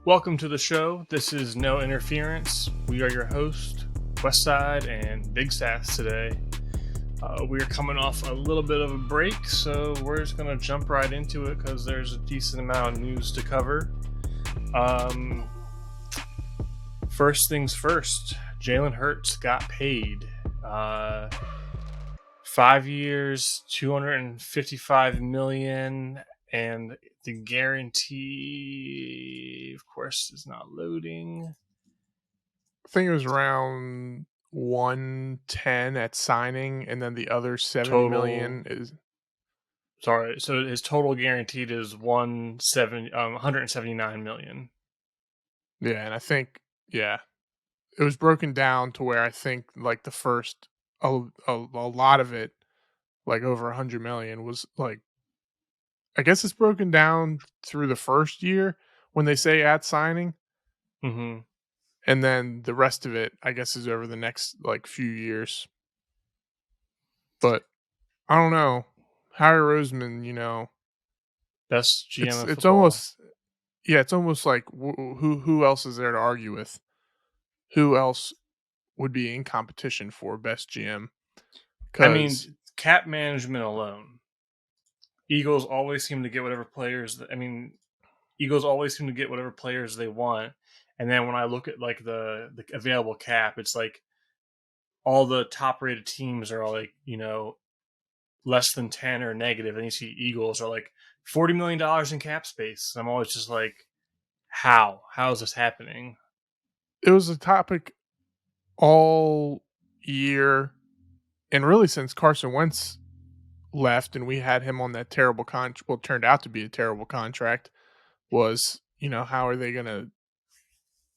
Welcome to the show. This is No Interference. We are your host, Westside and Big Sass today. We are coming off a little bit of a break, so we're just going to jump right into it because there's a decent amount of news to cover. First things first, Jalen Hurts got paid. 5 years, $255 million, and the guarantee, of course, is not loading. I think it was around 110 at signing, and then the other 70 million is. Sorry, so his total guaranteed is 179 million. Yeah, and I think it was broken down to where I think like the first a lot of it, like over 100 million, was like, I guess it's broken down through the first year when they say at signing, Mm-hmm. and then the rest of it, I guess, is over the next like few years. But I don't know, Harry Roseman, Best GM of it's football. almost. Yeah, it's almost like who else is there to argue with? Who else would be in competition for best GM? I mean, cap management alone, Eagles always seem to get whatever players. Eagles always seem to get whatever players they want. And then when I look at like the available cap, it's like all the top rated teams are all like, less than 10 or negative. And you see Eagles are like $40 million in cap space. And I'm always just like, how is this happening? It was a topic all year, and really since Carson Wentz left and we had him on that terrible contract, well, turned out to be a terrible contract, was, how are they going to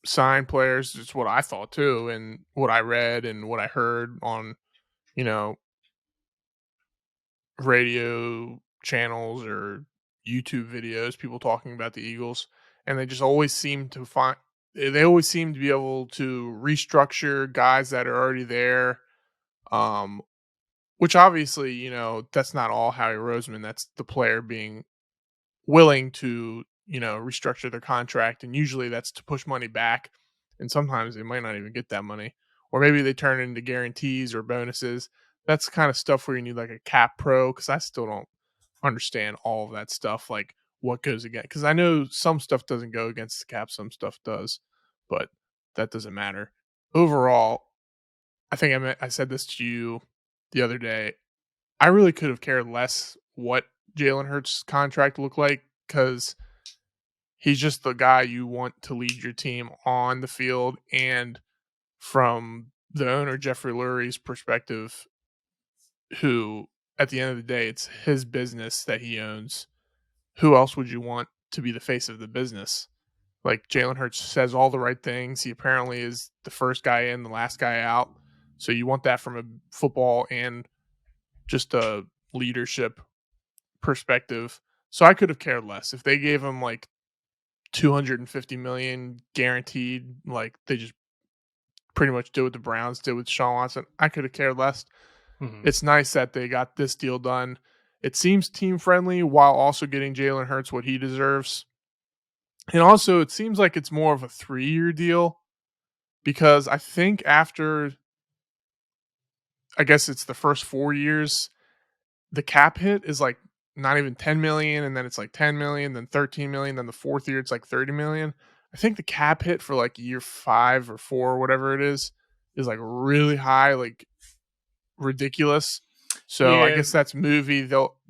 sign players? It's what I thought too, and what I read and what I heard on, you know, radio channels or YouTube videos, people talking about the Eagles, and they just always seem to be able to restructure guys that are already there. Which obviously, that's not all Howie Roseman. That's the player being willing to, restructure their contract, and usually that's to push money back. And sometimes they might not even get that money, or maybe they turn it into guarantees or bonuses. That's the kind of stuff where you need like a cap pro, because I still don't understand all of that stuff, like what goes against, because I know some stuff doesn't go against the cap, some stuff does, but that doesn't matter. Overall, I think I said this to you the other day. I really could have cared less what Jalen Hurts' contract looked like, because he's just the guy you want to lead your team on the field. And from the owner, Jeffrey Lurie's perspective, who at the end of the day, it's his business that he owns. Who else would you want to be the face of the business? Like, Jalen Hurts says all the right things. He apparently is the first guy in, the last guy out. So you want that from a football and just a leadership perspective. So I could have cared less if they gave him like 250 million guaranteed, like they just pretty much did what the Browns did with Sean Watson. I could have cared less. Mm-hmm. It's nice that they got this deal done. It seems team friendly while also getting Jalen Hurts what he deserves. And also, it seems like it's more of a 3-year deal, because I think after, I guess it's the first 4 years, the cap hit is like not even 10 million, and then it's like 10 million, then 13 million, then the fourth year it's like 30 million. I think the cap hit for like year 5 or 4 or whatever it is like really high, like ridiculous. So yeah. I guess that's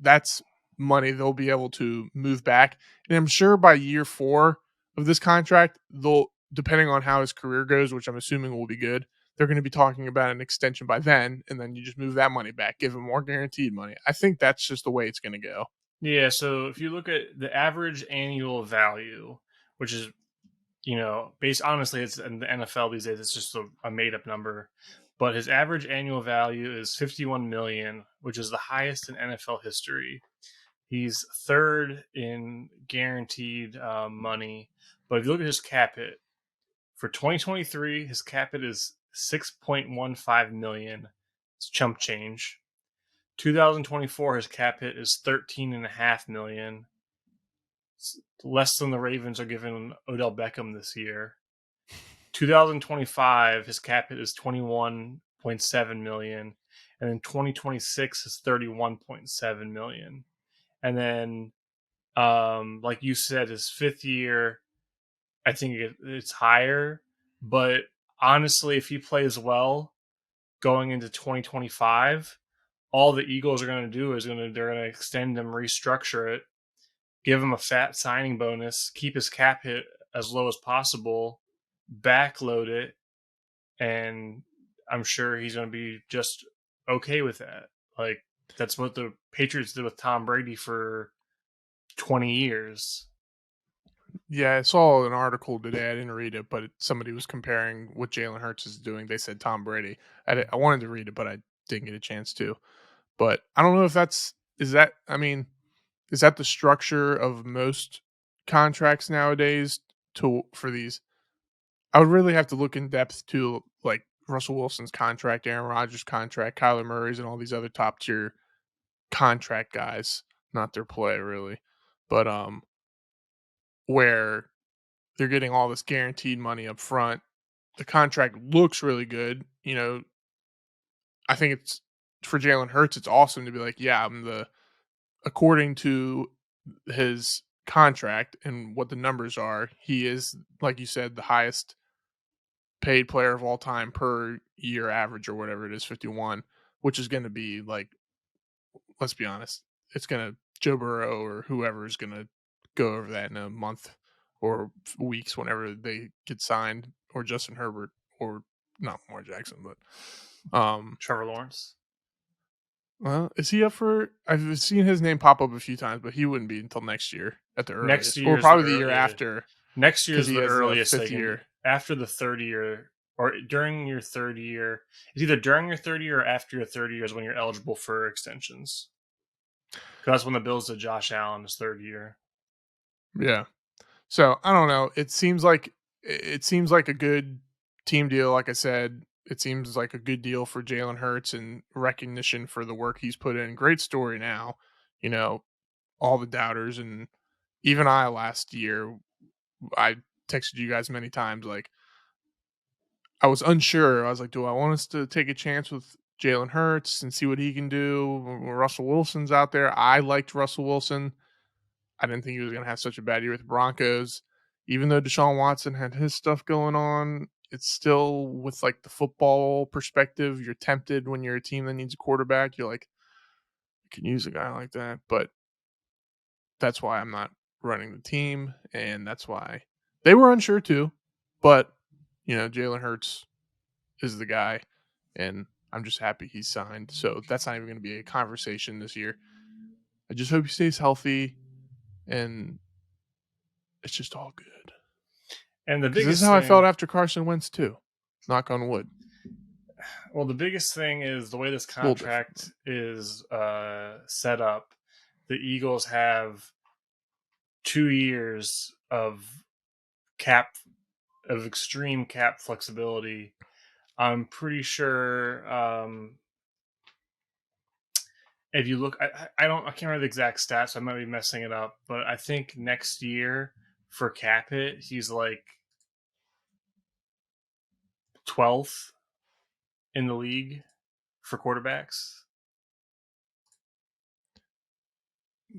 that's money they'll be able to move back. And I'm sure by year 4 of this contract, depending on how his career goes, which I'm assuming will be good, they're going to be talking about an extension by then, and then you just move that money back, give him more guaranteed money. I think that's just the way it's going to go. Yeah, so if you look at the average annual value, which is, honestly, it's in the NFL these days, it's just a made-up number. But his average annual value is $51 million, which is the highest in NFL history. He's third in guaranteed money. But if you look at his cap hit, for 2023, his cap hit is $6.15 million. It's chump change. 2024, his cap hit is $13.5 million. less than the Ravens are giving Odell Beckham this year. 2025, his cap hit is 21.7 million, and then 2026 is 31.7 million. And then, like you said, his fifth year, I think it's higher. But honestly, if he plays well going into 2025, all the Eagles are going to do is they're going to extend him, restructure it, give him a fat signing bonus, keep his cap hit as low as possible, backload it, and I'm sure he's going to be just okay with that. Like, that's what the Patriots did with Tom Brady for 20 years. Yeah, I saw an article today. I didn't read it, but somebody was comparing what Jalen Hurts is doing. They said Tom Brady. I wanted to read it, but I didn't get a chance to. But I don't know if is that the structure of most contracts nowadays for these? I would really have to look in depth to like Russell Wilson's contract, Aaron Rodgers' contract, Kyler Murray's, and all these other top tier contract guys. Not their play really, but where they're getting all this guaranteed money up front. The contract looks really good. I think it's for Jalen Hurts, it's awesome to be like, yeah, according to his contract and what the numbers are, he is, like you said, the highest paid player of all time per year average or whatever it is, 51, which is going to be like, let's be honest, it's going to Joe Burrow or whoever is going to go over that in a month or weeks whenever they get signed, or Justin Herbert, or not Lamar Jackson, but Trevor Lawrence. Well, is he up for? I've seen his name pop up a few times, but he wouldn't be until next year at the Next earliest, year or is the probably the year after. Next year because is he the has the earliest fifth they can. year. After the third year, or during your third year, it's either during your third year or after your third year is when you're eligible for extensions. Because that's when the Bills did Josh Allen's third year. Yeah. So I don't know. It seems like a good team deal. Like I said, it seems like a good deal for Jalen Hurts and recognition for the work he's put in. Great story now. All the doubters, and even I last year, I texted you guys many times. Like, I was unsure. I was like, do I want us to take a chance with Jalen Hurts and see what he can do? Russell Wilson's out there. I liked Russell Wilson. I didn't think he was going to have such a bad year with the Broncos. Even though Deshaun Watson had his stuff going on, it's still, with like the football perspective, you're tempted when you're a team that needs a quarterback. You're like, you can use a guy like that. But that's why I'm not running the team. And that's why they were unsure too. But, Jalen Hurts is the guy. And I'm just happy he's signed. So that's not even going to be a conversation this year. I just hope he stays healthy, and it's just all good. And the Because biggest this is how I felt thing, after Carson Wentz too. Knock on wood. well, the biggest thing is the way this A little different. contract is set up. The Eagles have 2 years of extreme cap flexibility. I'm pretty sure if you look, I can't remember the exact stats, so I might be messing it up, but I think next year for cap hit, he's like 12th in the league for quarterbacks.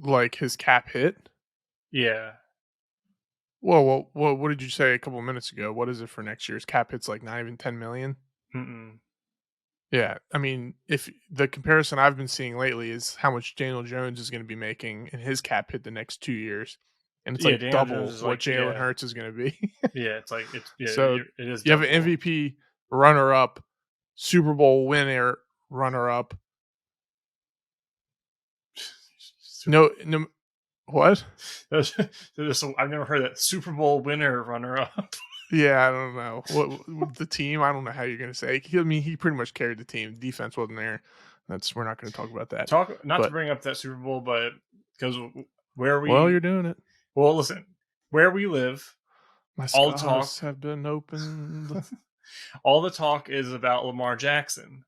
Like his cap hit. Yeah. Well, what did you say a couple of minutes ago? What is it for next year's cap hit's like not even 10 million? Mm-mm. Yeah, I mean, if the comparison I've been seeing lately is how much Daniel Jones is going to be making in his cap hit the next 2 years, and it's Yeah, like Daniel Jones double is what like, Jalen Hurts is going to be. yeah, it's like So it is you have an double. MVP runner up, Super Bowl winner runner up. No, what? I've never heard that Super Bowl winner runner up. Yeah, I don't know. What the team? I don't know how you're going to say. I mean, he pretty much carried the team. Defense wasn't there. We're not going to talk about that. Not to But bring up that Super Bowl, but because where well, we you're doing it. well, listen, where we live, My all the talk scars have been opened. all the talk is about Lamar Jackson.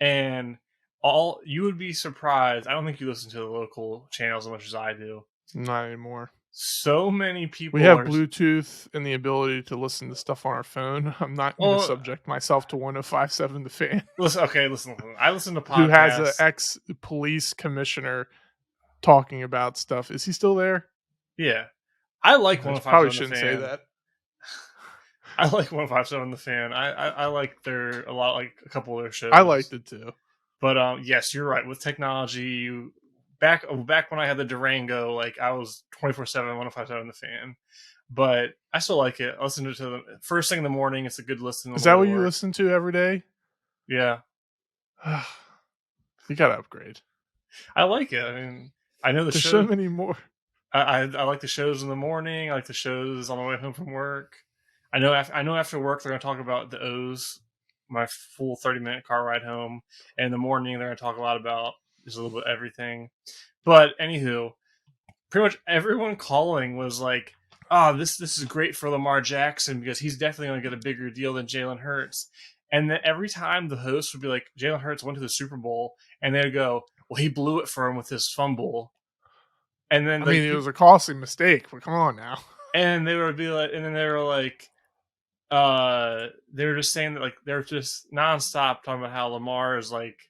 And all you would be surprised. I don't think you listen to the local channels as much as I do. Not anymore. So many We people have are. Bluetooth and the ability to listen to stuff on our phone. I'm not going to Oh, subject myself to 105.7 The Fan, listen. Okay, listen. I listen to who has a podcasts. ex-police commissioner talking about stuff. Is he still there? Yeah, I like I probably 105.7 The shouldn't say Fan. that. I like 105.7 The Fan. I like their a lot, like a couple of their I liked shows. it too. But yes, you're right. With technology, back when I had the Durango, like I was 24/7 105.7 The Fan. But I still like it. I listen to the first thing in the morning. It's a good listen on Is the way that to what you work. listen to every day? Yeah, You gotta upgrade. I like it. I mean, I know the There's so show. many more. I like the shows in the morning. I like the shows on the way home from work. I know after work they're going to talk about the O's, my full 30-minute car ride home, and in the morning they're going to talk a lot about just a little bit of everything. But anywho, pretty much everyone calling was like, "Oh, this is great for Lamar Jackson because he's definitely going to get a bigger deal than Jalen Hurts." And then every time the host would be like, "Jalen Hurts went to the Super Bowl," and they'd go, "Well, he blew it for him with his fumble." And then I mean, like it was a costly mistake, but come on now. and they would be like, and then they were like, they were just saying that like they're just nonstop talking about how Lamar is like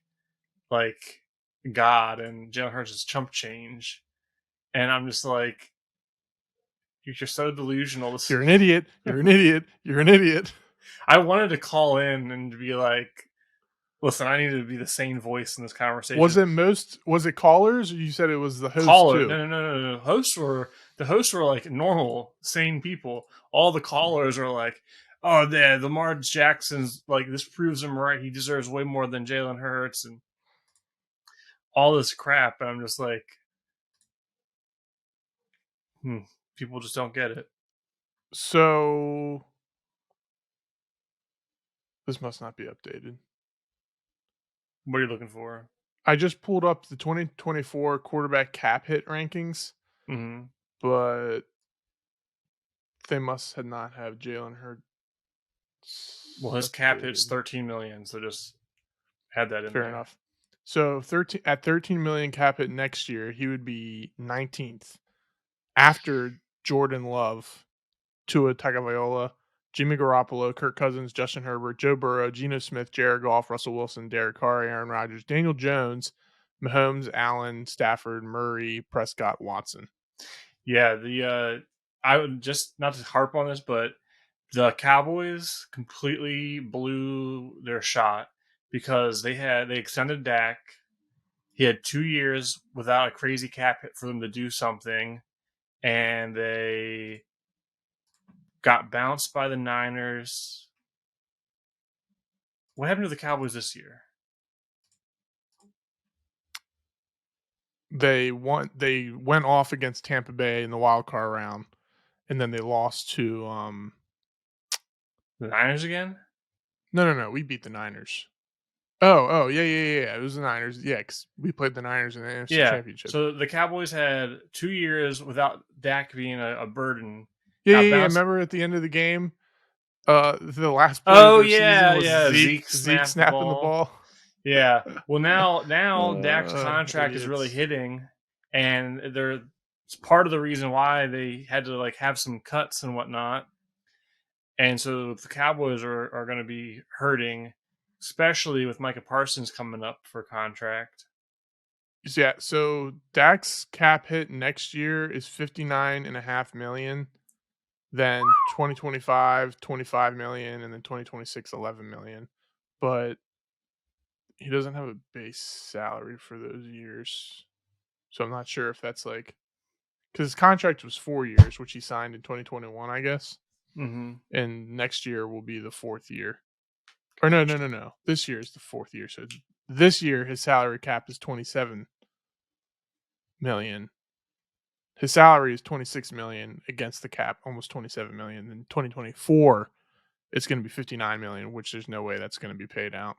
God and Jalen Hurts is chump change, and I'm just like, you're just so delusional. You're an idiot. You're an idiot. You're an idiot. I wanted to call in and be like, listen, I need to be the sane voice in this conversation. Was it callers, or you said it was the host Caller, too? no. The hosts were like normal, sane people. All the callers are like, oh, yeah, Lamar Jackson's like this proves him right. He deserves way more than Jalen Hurts and all this crap. And I'm just like, people just don't get it. So this must not be updated. What are you looking for? I just pulled up the 2024 quarterback cap hit rankings, Mm-hmm. but they must have not have Jalen Hurts Well, his cap hits updated. 13 million, so just add that in Fair there. enough. So 13 million cap hit next year, he would be 19th after Jordan Love, Tua Tagovailoa, Jimmy Garoppolo, Kirk Cousins, Justin Herbert, Joe Burrow, Geno Smith, Jared Goff, Russell Wilson, Derek Carr, Aaron Rodgers, Daniel Jones, Mahomes, Allen, Stafford, Murray, Prescott, Watson. Yeah, the I would just not to harp on this, but the Cowboys completely blew their shot because they extended Dak. He had 2 years without a crazy cap hit for them to do something, and they got bounced by the Niners. What happened to the Cowboys this year? They went off against Tampa Bay in the wild card round, and then they lost to The Niners again? no, we beat the Niners. Oh, yeah. It was the Niners. Yeah, because we played the Niners in the NFC Yeah. Championship. So the Cowboys had 2 years without Dak being a burden. Got Yeah. bounced. Remember at the end of the game, the last play of Oh their season was yeah. Zeke Snapped the snapping the ball. ball. Yeah. Well, now Dak's contract is really Idiots. hitting, and it's part of the reason why they had to like have some cuts and whatnot. And so the Cowboys are going to be hurting, especially with Micah Parsons coming up for contract. Yeah, so Dak's cap hit next year is 59.5 million. Then 2025, 25 million, and then 2026, 11 million. But he doesn't have a base salary for those years. So I'm not sure if that's like, because his contract was 4 years, which he signed in 2021, I guess. Mm-hmm. And next year will be the fourth year. Or no. This year is the fourth year. So this year his salary cap is 27 million. His salary is 26 million against the cap, almost 27 million. In 2024, it's going to be 59 million, which there's no way that's going to be paid out.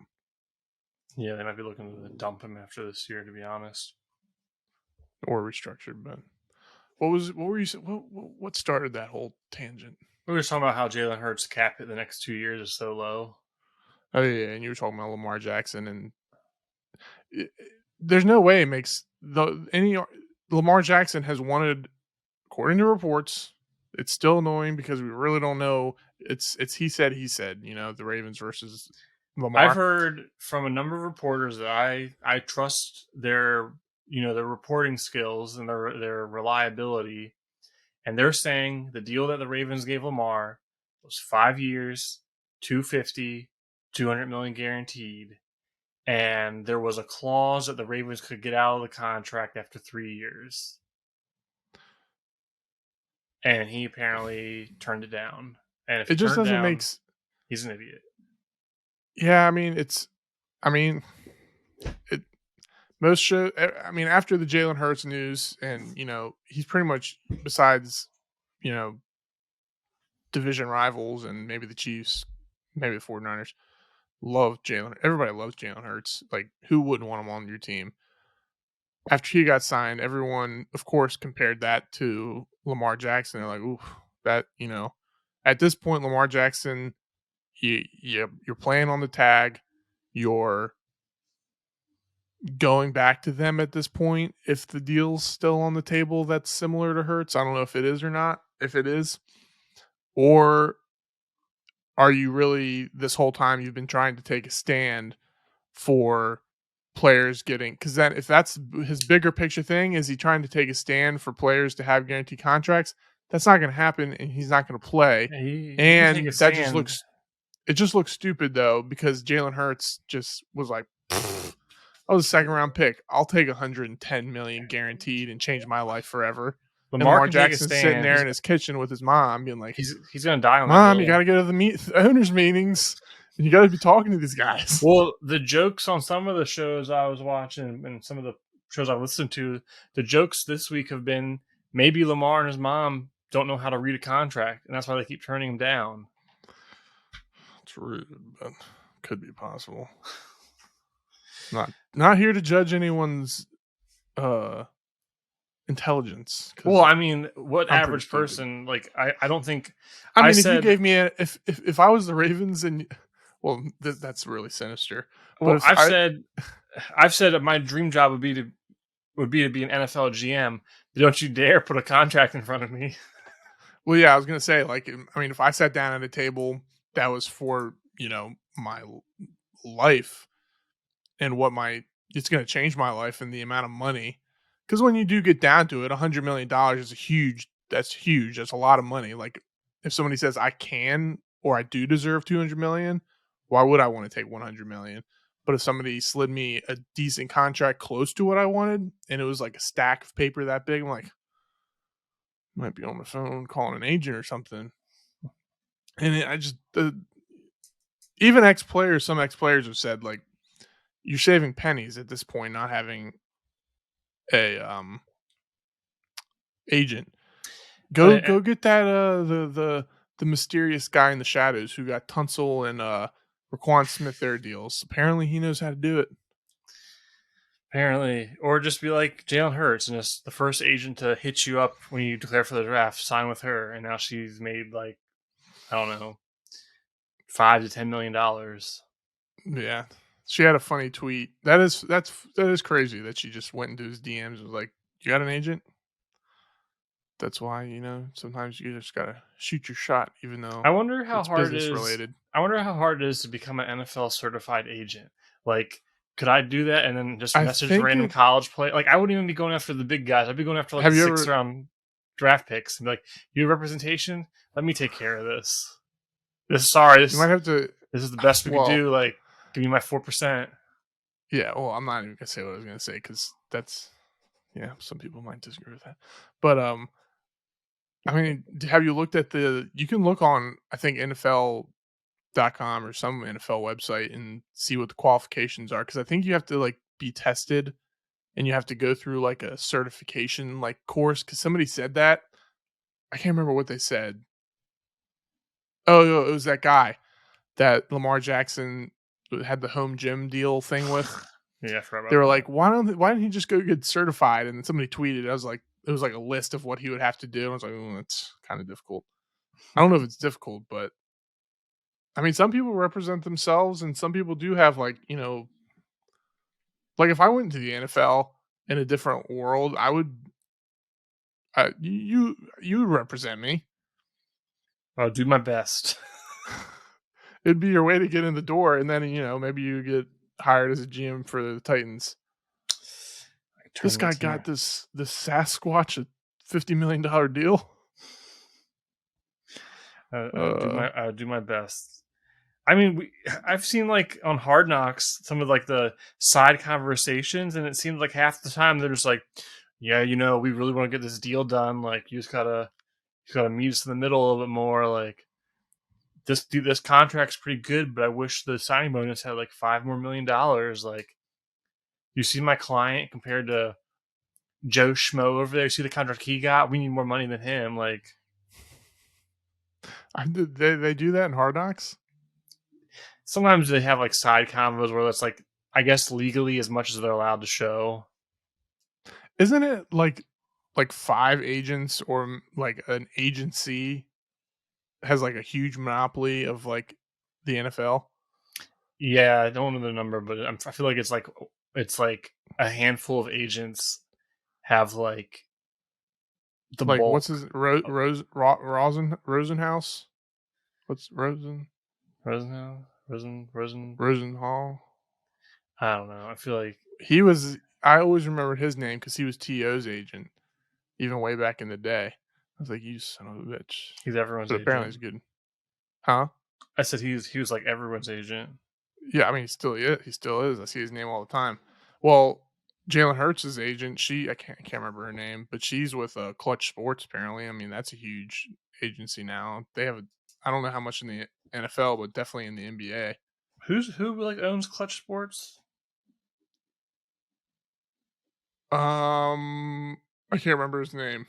Yeah, they might be looking to dump him after this year, to be honest. Or restructured, but what were you what started that whole tangent? We were talking about how Jalen Hurts' cap hit the next 2 years is so low. Oh yeah, and you were talking about Lamar Jackson, and there's no way it makes Lamar Jackson has wanted according to reports, it's still annoying because we really don't know. It's he said, the Ravens versus I've Lamar. heard from a number of reporters that I trust their their reporting skills and their reliability, and they're saying the deal that the Ravens gave Lamar was 5 years, 250, 200 million guaranteed, and there was a clause that the Ravens could get out of the contract after 3 years. And he apparently turned it down. And if It he just turned it doesn't make. down, he's an idiot. Yeah, I mean, it most show. I mean, after the Jalen Hurts news, and he's pretty much, besides you know division rivals and maybe the Chiefs, maybe the 49ers, love Jalen. Everybody loves Jalen Hurts. Like, who wouldn't want him on your team? After he got signed, everyone, of course, compared that to Lamar Jackson. They're like, ooh, that, at this point, Lamar Jackson, you're playing on the tag. You're going back to them at this point. If the deal's still on the table that's similar to Hurts, I don't know if it is or not. If it is, or are you really, this whole time you've been trying to take a stand for players getting, because then if that's his bigger picture thing, is he trying to take a stand for players to have guaranteed contracts? That's not going to happen, and he's not going to play. He can take a And that just stand. looks, it just looks stupid though, because Jalen Hurts just was like, I was a second round pick. I'll take 110 million guaranteed and change my life forever. And Lamar Lamar can take a Jackson's sitting stand. there in his kitchen with his mom, being like, He's gonna die on that "Mom, you hill. got to go to the owners' meetings, and you got to be talking to these guys." Well, the jokes on some of the shows I was watching and some of the shows I listened to, the jokes this week have been maybe Lamar and his mom don't know how to read a contract, and that's why they keep turning him down. It's rude, but could be possible. Not here to judge anyone's intelligence. Well, I mean, what I'm average pretty person? Like, I don't think. I mean, if said, you gave me if I was the Ravens, and well, that's really sinister. Well, But I've said my dream job would be to be an NFL GM. But don't you dare put a contract in front of me. Well, yeah, I was gonna say, like, I mean, if I sat down at a table that was for my life and it's gonna change my life and the amount of money, because when you do get down to it, $100 million is huge. That's huge. That's a lot of money. Like, if somebody says I can or I do deserve 200 million, why would I want to take 100 million? But if somebody slid me a decent contract close to what I wanted, and it was like a stack of paper that big, I'm like, might be on the phone calling an agent or something. And even some ex players have said, like, you're saving pennies at this point, not having a agent. Go get that the mysterious guy in the shadows who got Tunsil and Raquan Smith their deals. Apparently he knows how to do it. Apparently, or just be like Jalen Hurts and just the first agent to hit you up when you declare for the draft, sign with her, and now she's made like, I don't know, $5 to $10 million. Yeah, she had a funny tweet. That is crazy that she just went into his DMs and was like, "You got an agent?" That's why sometimes you just gotta shoot your shot, even though I wonder how it's hard business it is. related. I wonder how hard it is to become an NFL certified agent. Like, could I do that and then just message random college play? Like, I wouldn't even be going after the big guys. I'd be going after like the 6th round draft picks and be like, "You representation? Let me take care of this. You might have to. This is the best we could do. Like, give me my 4%." Yeah. Well, I'm not even gonna say what I was gonna say because some people might disagree with that. But I mean, have you looked at you can look on, I think, NFL.com or some NFL website and see what the qualifications are, because I think you have to like be tested and you have to go through like a certification like course, because somebody said that. I can't remember what they said. Oh, it was that guy that Lamar Jackson had the home gym deal thing with. Yeah, I forgot about they were that. like, why didn't he just go get certified? And then somebody tweeted, it was like a list of what he would have to do. I was like, oh, that's kind of difficult. I don't know if it's difficult, but I mean, some people represent themselves, and some people do have like if I went into the NFL in a different world, You represent me. I'll do my best. It'd be your way to get in the door, and then maybe you get hired as a GM for the Titans. This guy got this Sasquatch a $50 million deal. I'll do my best. I mean, I've seen like on Hard Knocks some of like the side conversations, and it seems like half the time they're just like, "Yeah, we really want to get this deal done. Like, you just gotta meet us in the middle a little bit more. Like, this contract's pretty good, but I wish the signing bonus had like $5 more million. Like, you see my client compared to Joe Schmo over there. You see the contract he got. We need more money than him. Like, they do that in Hard Knocks. sometimes they have like side combos where it's like, I guess legally as much as they're allowed to show. Isn't it like 5 agents or like an agency has like a huge monopoly of like the NFL? Yeah, I don't know the number, but I feel like it's like a handful of agents have like the Like bulk. what's his Rosenhaus? What's Rosenhall? I don't know. I feel like I always remembered his name because he was T.O.'s agent, even way back in the day. I was like, you son of a bitch. he's everyone's But agent. apparently he's good. Huh? I said he was like everyone's agent. Yeah, I mean, he still is. I see his name all the time. Well, Jalen Hurts' agent, I can't remember her name, but she's with Clutch Sports apparently. I mean, that's a huge agency now. I don't know how much in the NFL, but definitely in the NBA. Who like owns Clutch Sports? I can't remember his name.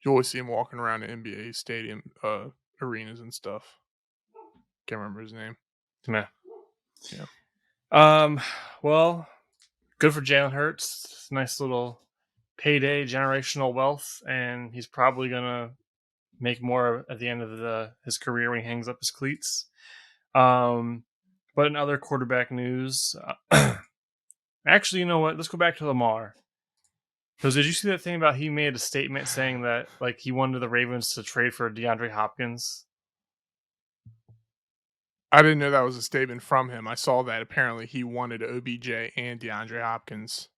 You always see him walking around the NBA stadium arenas and stuff. Can't remember his name. Meh. Yeah. Well, good for Jalen Hurts. Nice little payday, generational wealth, and he's probably gonna make more at the end of his career when he hangs up his cleats. But in other quarterback news, actually, you know what? Let's go back to Lamar. Because did you see that thing about he made a statement saying that like he wanted the Ravens to trade for DeAndre Hopkins? I didn't know that was a statement from him. I saw that apparently he wanted OBJ and DeAndre Hopkins.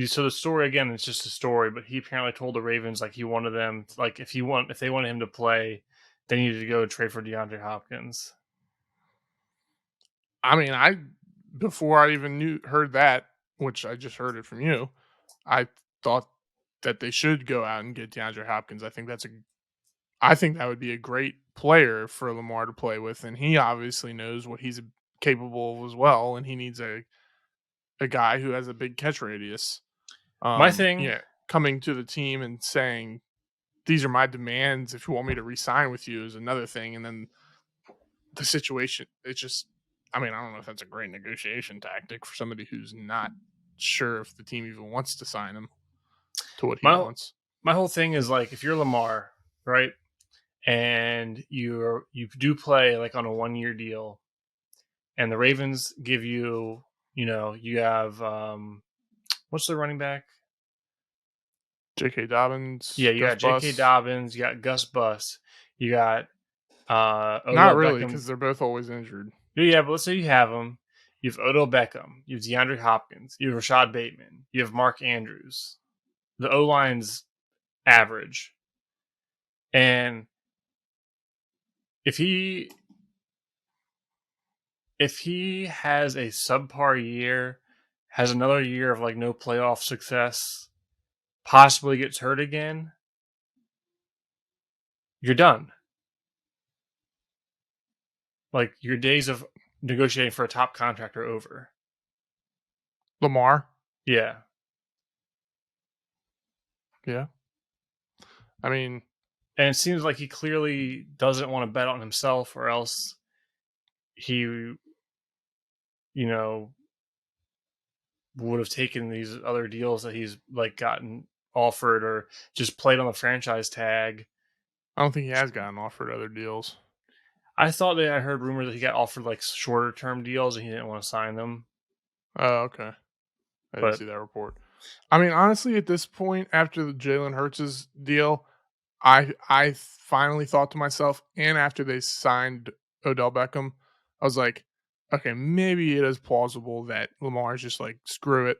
So the story again, it's just a story, but he apparently told the Ravens like he wanted them, like if they wanted him to play, they needed to go trade for DeAndre Hopkins. I mean, before I even heard that, which I just heard it from you, I thought that they should go out and get DeAndre Hopkins. I think that would be a great player for Lamar to play with, and he obviously knows what he's capable of as well, and he needs a guy who has a big catch radius. My thing, yeah, coming to the team and saying, "These are my demands. If you want me to re-sign with you," is another thing, and then the situation. It's just, I mean, I don't know if that's a great negotiation tactic for somebody who's not sure if the team even wants to sign him to what he wants. My whole thing is like if you're Lamar, right, and you do play like on a 1-year deal, and the Ravens give you, you have what's the running back? J.K. Dobbins. Yeah, you Gus got J.K. Bus. Dobbins. You got Gus Bus. You got not really because they're both always injured. Yeah, but let's say you have them. You have Odell Beckham. You have DeAndre Hopkins. You have Rashad Bateman. You have Mark Andrews. The O line's average, and if he has a subpar year, has another year of like no playoff success, possibly gets hurt again, you're done. Like your days of negotiating for a top contract are over. Lamar? Yeah. Yeah. I mean, and it seems like he clearly doesn't want to bet on himself, or else he, would have taken these other deals that he's like gotten offered, or just played on the franchise tag. I don't think he has gotten offered other deals. I thought that I heard rumors that he got offered like shorter term deals and he didn't want to sign them. Oh, okay. I didn't see that report. I mean, honestly, at this point, after the Jalen Hurts' deal, I finally thought to myself, and after they signed Odell Beckham, I was like, okay, maybe it is plausible that Lamar's just like, screw it.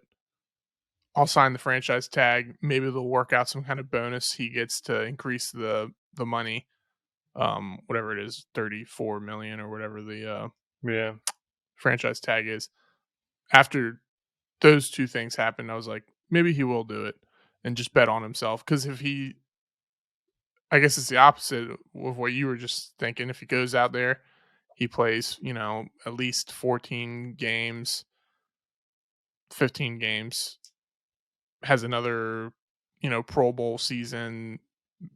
I'll sign the franchise tag. Maybe they'll work out some kind of bonus he gets to increase the money, whatever it is, 34 million or whatever the Yeah. franchise tag is. After those two things happened, I was like, maybe he will do it and just bet on himself. Because if he, I guess it's the opposite of what you were just thinking. If he goes out there, he plays, at least 14 games, 15 games, has another, Pro Bowl season,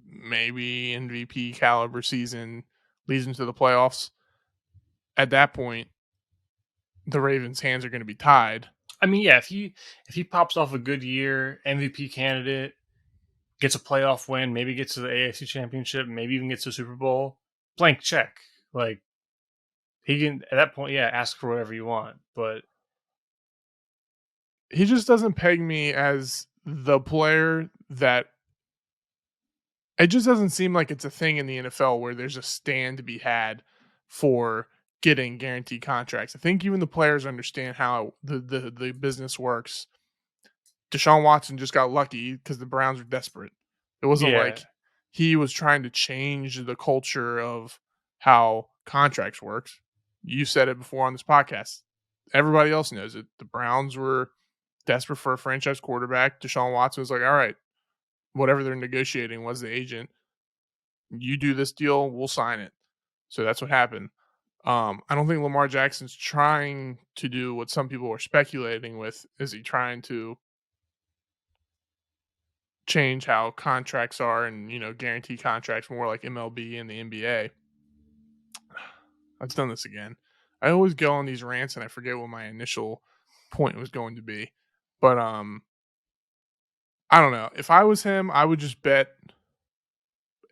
maybe MVP caliber season, leads into the playoffs. At that point, the Ravens' hands are going to be tied. I mean, yeah, if he pops off a good year, MVP candidate, gets a playoff win, maybe gets to the AFC Championship, maybe even gets to the Super Bowl, blank check. Like he can at that point, yeah, ask for whatever you want. But He just doesn't peg me as the player that it just doesn't seem like it's a thing in the NFL where there's a stand to be had for getting guaranteed contracts. I think even the players understand how the business works. Deshaun Watson just got lucky because the Browns were desperate. It wasn't yeah, like he was trying to change the culture of how contracts works. You said it before on this podcast. Everybody else knows it. The Browns were desperate for a franchise quarterback. Deshaun Watson was like, all right, whatever they're negotiating was the agent. You do this deal, we'll sign it. So that's what happened. I don't think Lamar Jackson's trying to do what some people are speculating with. Is he trying to change how contracts are and guarantee contracts more like MLB and the NBA? I've done this again. I always go on these rants and I forget what my initial point was going to be. But I don't know. If I was him, I would just bet.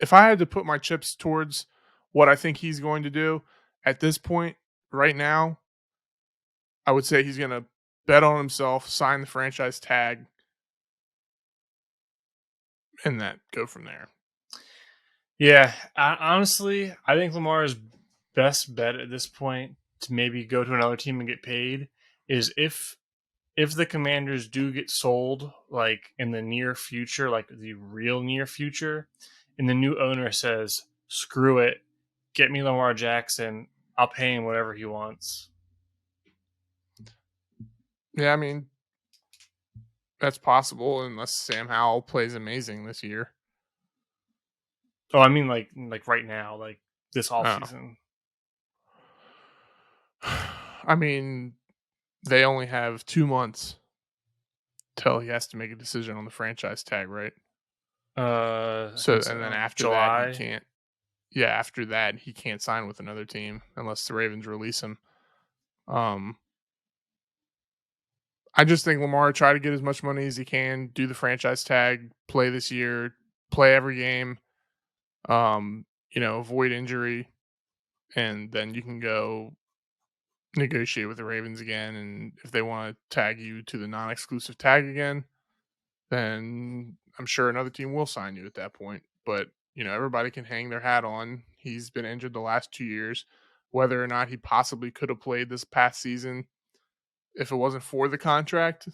If I had to put my chips towards what I think he's going to do at this point, right now, I would say he's going to bet on himself, sign the franchise tag, and that go from there. yeah. Honestly, I think Lamar's best bet at this point to maybe go to another team and get paid is if the Commanders do get sold, like in the near future, like the real near future, and the new owner says, "Screw it, get me Lamar Jackson. I'll pay him whatever he wants." Yeah, I mean, that's possible unless Sam Howell plays amazing this year. Oh, I mean, like right now, like this off Oh. season. I mean, they only have 2 months till he has to make a decision on the franchise tag, right? I So, think and then so. after that, he July. can't. Yeah, after that, he can't sign with another team unless the Ravens release him. Um, I just think Lamar try to get as much money as he can, do the franchise tag, play this year, play every game, avoid injury, and then you can go negotiate with the Ravens again. And if they want to tag you to the non-exclusive tag again, then I'm sure another team will sign you at that point. But everybody can hang their hat on. He's been injured the last 2 years. Whether or not he possibly could have played this past season, if it wasn't for the contract,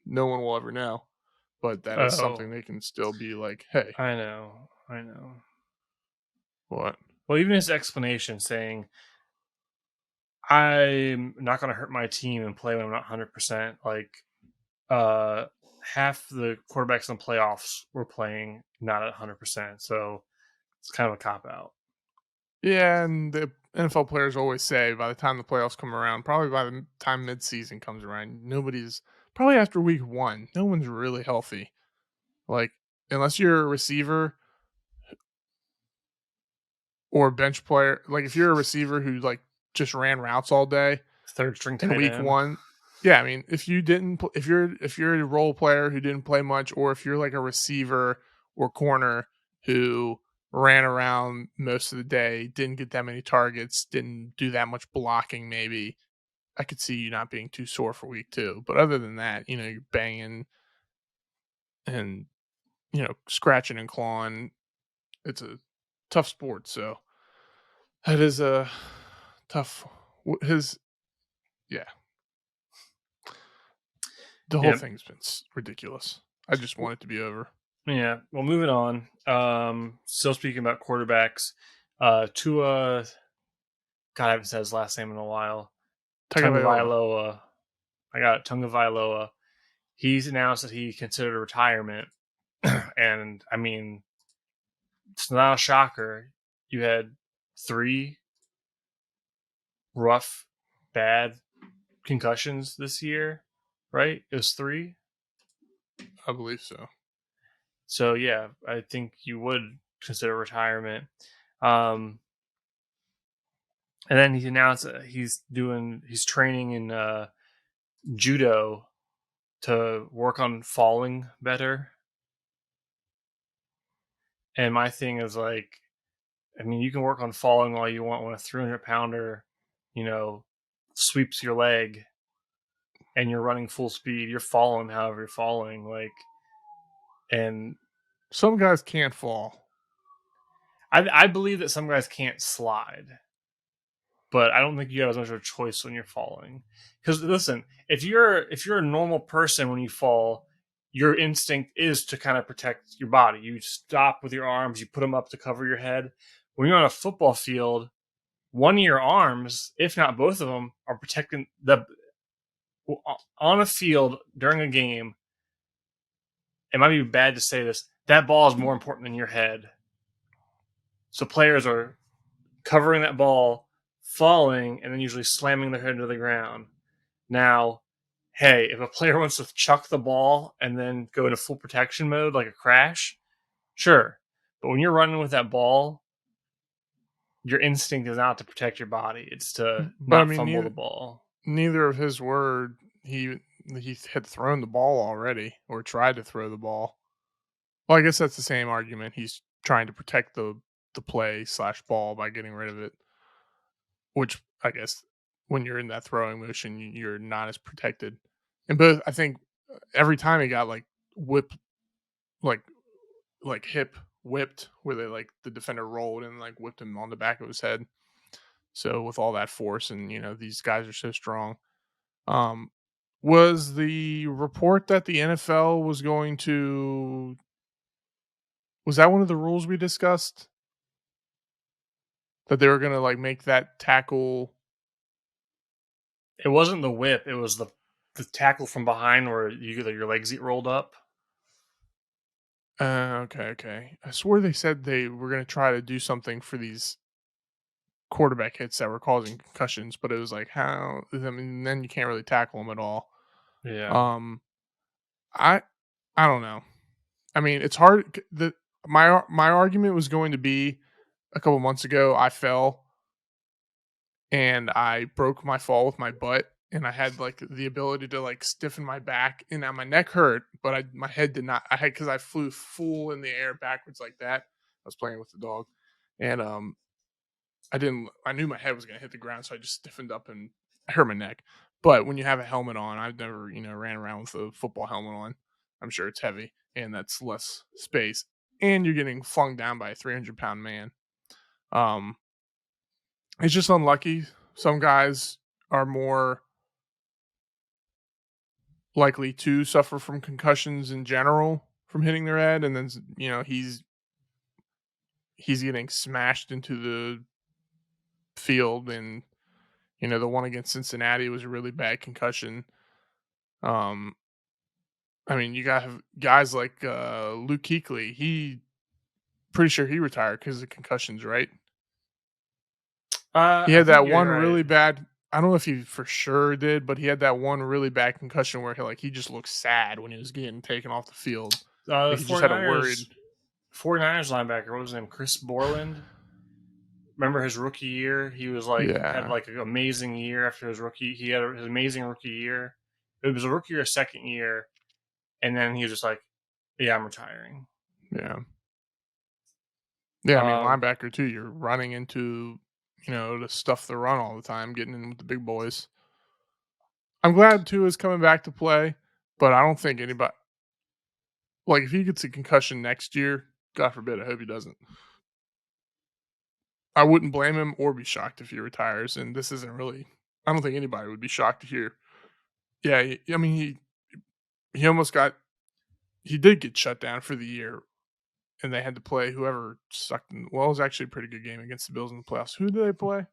no one will ever know. But that is Oh, something they can still be like, hey, I know. I know. what? Well, even his explanation saying, "I'm not going to hurt my team and play when I'm not 100%." Like, uh, half the quarterbacks in the playoffs were playing not at 100%. So it's kind of a cop out. Yeah, and the NFL players always say by the time the playoffs come around, probably by the time midseason comes around, nobody's probably after week 1, no one's really healthy. Like, unless you're a receiver or a bench player, like if you're a receiver who like just ran routes all day Third string in tight week end. 1, yeah, I mean, if you didn't, if you're a role player who didn't play much, or if you're like a receiver or corner who ran around most of the day, didn't get that many targets, didn't do that much blocking, maybe I could see you not being too sore for week 2. But other than that, you're banging and scratching and clawing. It's a tough sport, so that is a tough. His yeah, the whole Yeah, thing's been ridiculous. I just want it to be over. yeah. Well, moving on. Still speaking about quarterbacks. Tua. God, I haven't said his last name in a while. Tagovailoa. Tagovailoa. I got it. Tagovailoa. He's announced that he considered a retirement, and I mean, it's not a shocker. You had 3 rough, bad concussions this year, right? It was 3. I believe so. So yeah, I think you would consider retirement. Um, and then he announced that he's training in judo to work on falling better. And my thing is like, I mean, you can work on falling all you want when a 300-pounder, sweeps your leg and you're running full speed. You're falling however you're falling. Like, and Some guys can't fall. I believe that some guys can't slide, but I don't think you have as much of a choice when you're falling. Because listen, if you're a normal person when you fall, your instinct is to kind of protect your body. You stop with your arms, you put them up to cover your head. When you're on a football field, one of your arms, if not both of them, are protecting the on a field during a game. It might be bad to say this. That ball is more important than your head. So players are covering that ball, falling, and then usually slamming their head into the ground. Now, hey, if a player wants to chuck the ball and then go into full protection mode like a crash, sure. But when you're running with that ball, your instinct is not to protect your body. It's to But I not mean, fumble the ball. neither of his word he had thrown the ball already or tried to throw the ball. Well, I guess that's the same argument. He's trying to protect the play/ball by getting rid of it, which I guess when you're in that throwing motion, you're not as protected. And both, I think, every time he got like whipped, like hip whipped, where they like the defender rolled and like whipped him on the back of his head. So with all that force, and these guys are so strong. Um, was the report that the NFL was going to? Was that one of the rules we discussed? That they were going to like make that tackle. It wasn't the whip. It was the tackle from behind where your legs get rolled up. Okay. I swore they said they were going to try to do something for these quarterback hits that were causing concussions, but it was like how? I mean, then you can't really tackle them at all. Yeah. Um, I I don't know. I mean, it's hard. My argument was going to be a couple months ago. I fell and I broke my fall with my butt, and I had like the ability to like stiffen my back, and now my neck hurt, but my head did not. I had because I flew full in the air backwards like that. I was playing with the dog, and I didn't. I knew my head was going to hit the ground, so I just stiffened up and I hurt my neck. But when you have a helmet on, I've never ran around with a football helmet on. I'm sure it's heavy, and that's less space, and you're getting flung down by a 300-pound man. Um, it's just unlucky. Some guys are more likely to suffer from concussions in general from hitting their head, and then he's getting smashed into the field, and the one against Cincinnati was a really bad concussion. Um, I mean, you got guys like Luke Kuechly. He pretty sure he retired because of concussions, right? He I had think that you're one right. really bad. I don't know if he for sure did, but he had that one really bad concussion where he just looked sad when he was getting taken off the field. The Like he just had a 49ers, worried. 49ers linebacker, what was his name? Chris Borland. Remember his rookie year? He was like had Yeah, like an amazing year after his rookie. He had his amazing rookie year. It was a rookie or second year, and then he was just like, "Yeah, I'm retiring." yeah, yeah. I mean, Um, linebacker too. You're running into to stuff the run all the time, getting in with the big boys. I'm glad Tua is coming back to play, but I don't think anybody Like, if he gets a concussion next year, God forbid, I hope he doesn't. I wouldn't blame him or be shocked if he retires, and this isn't really I don't think anybody would be shocked to hear. Yeah, I mean, he almost got he did get shut down for the year, and they had to play whoever sucked in well, it was actually a pretty good game against the Bills in the playoffs. Who did they play?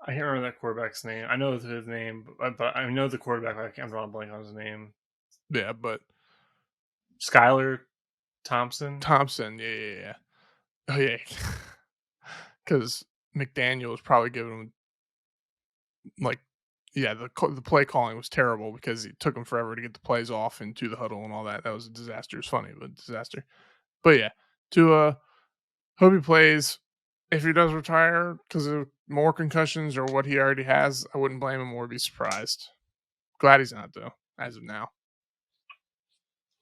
I can't remember that quarterback's name. I know his name, but I know the quarterback. But I can't draw a blank on his name. Yeah, but Skylar Thompson. Thompson, yeah. Oh, yeah. Because McDaniel was probably giving him, like yeah, the play calling was terrible because it took him forever to get the plays off into the huddle and all that. That was a disaster. It's funny, but disaster. But yeah, to hope he plays. If he does retire because of more concussions or what he already has, I wouldn't blame him or be surprised. Glad he's not though, as of now,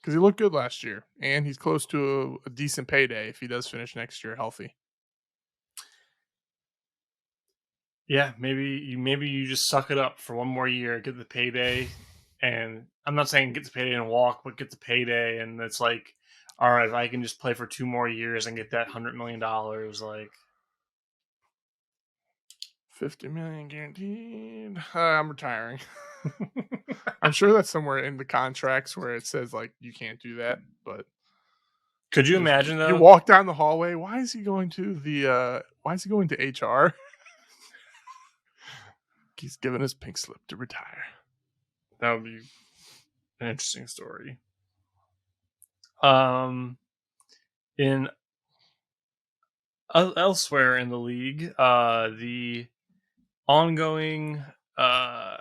because he looked good last year, and he's close to a decent payday if he does finish next year healthy. Yeah, maybe you just suck it up for one more year, get the payday, and I'm not saying get the payday and walk, but get the payday, and it's like, all right, if I can just play for 2 more years and get that $100 million, like $50 million guaranteed. I'm retiring. I'm sure that's somewhere in the contracts where it says like you can't do that. But could you imagine you though? walk down the hallway. Why is he going to the? Why is he going to HR? He's given his pink slip to retire. That would be an interesting story. In elsewhere in the league, the ongoing uh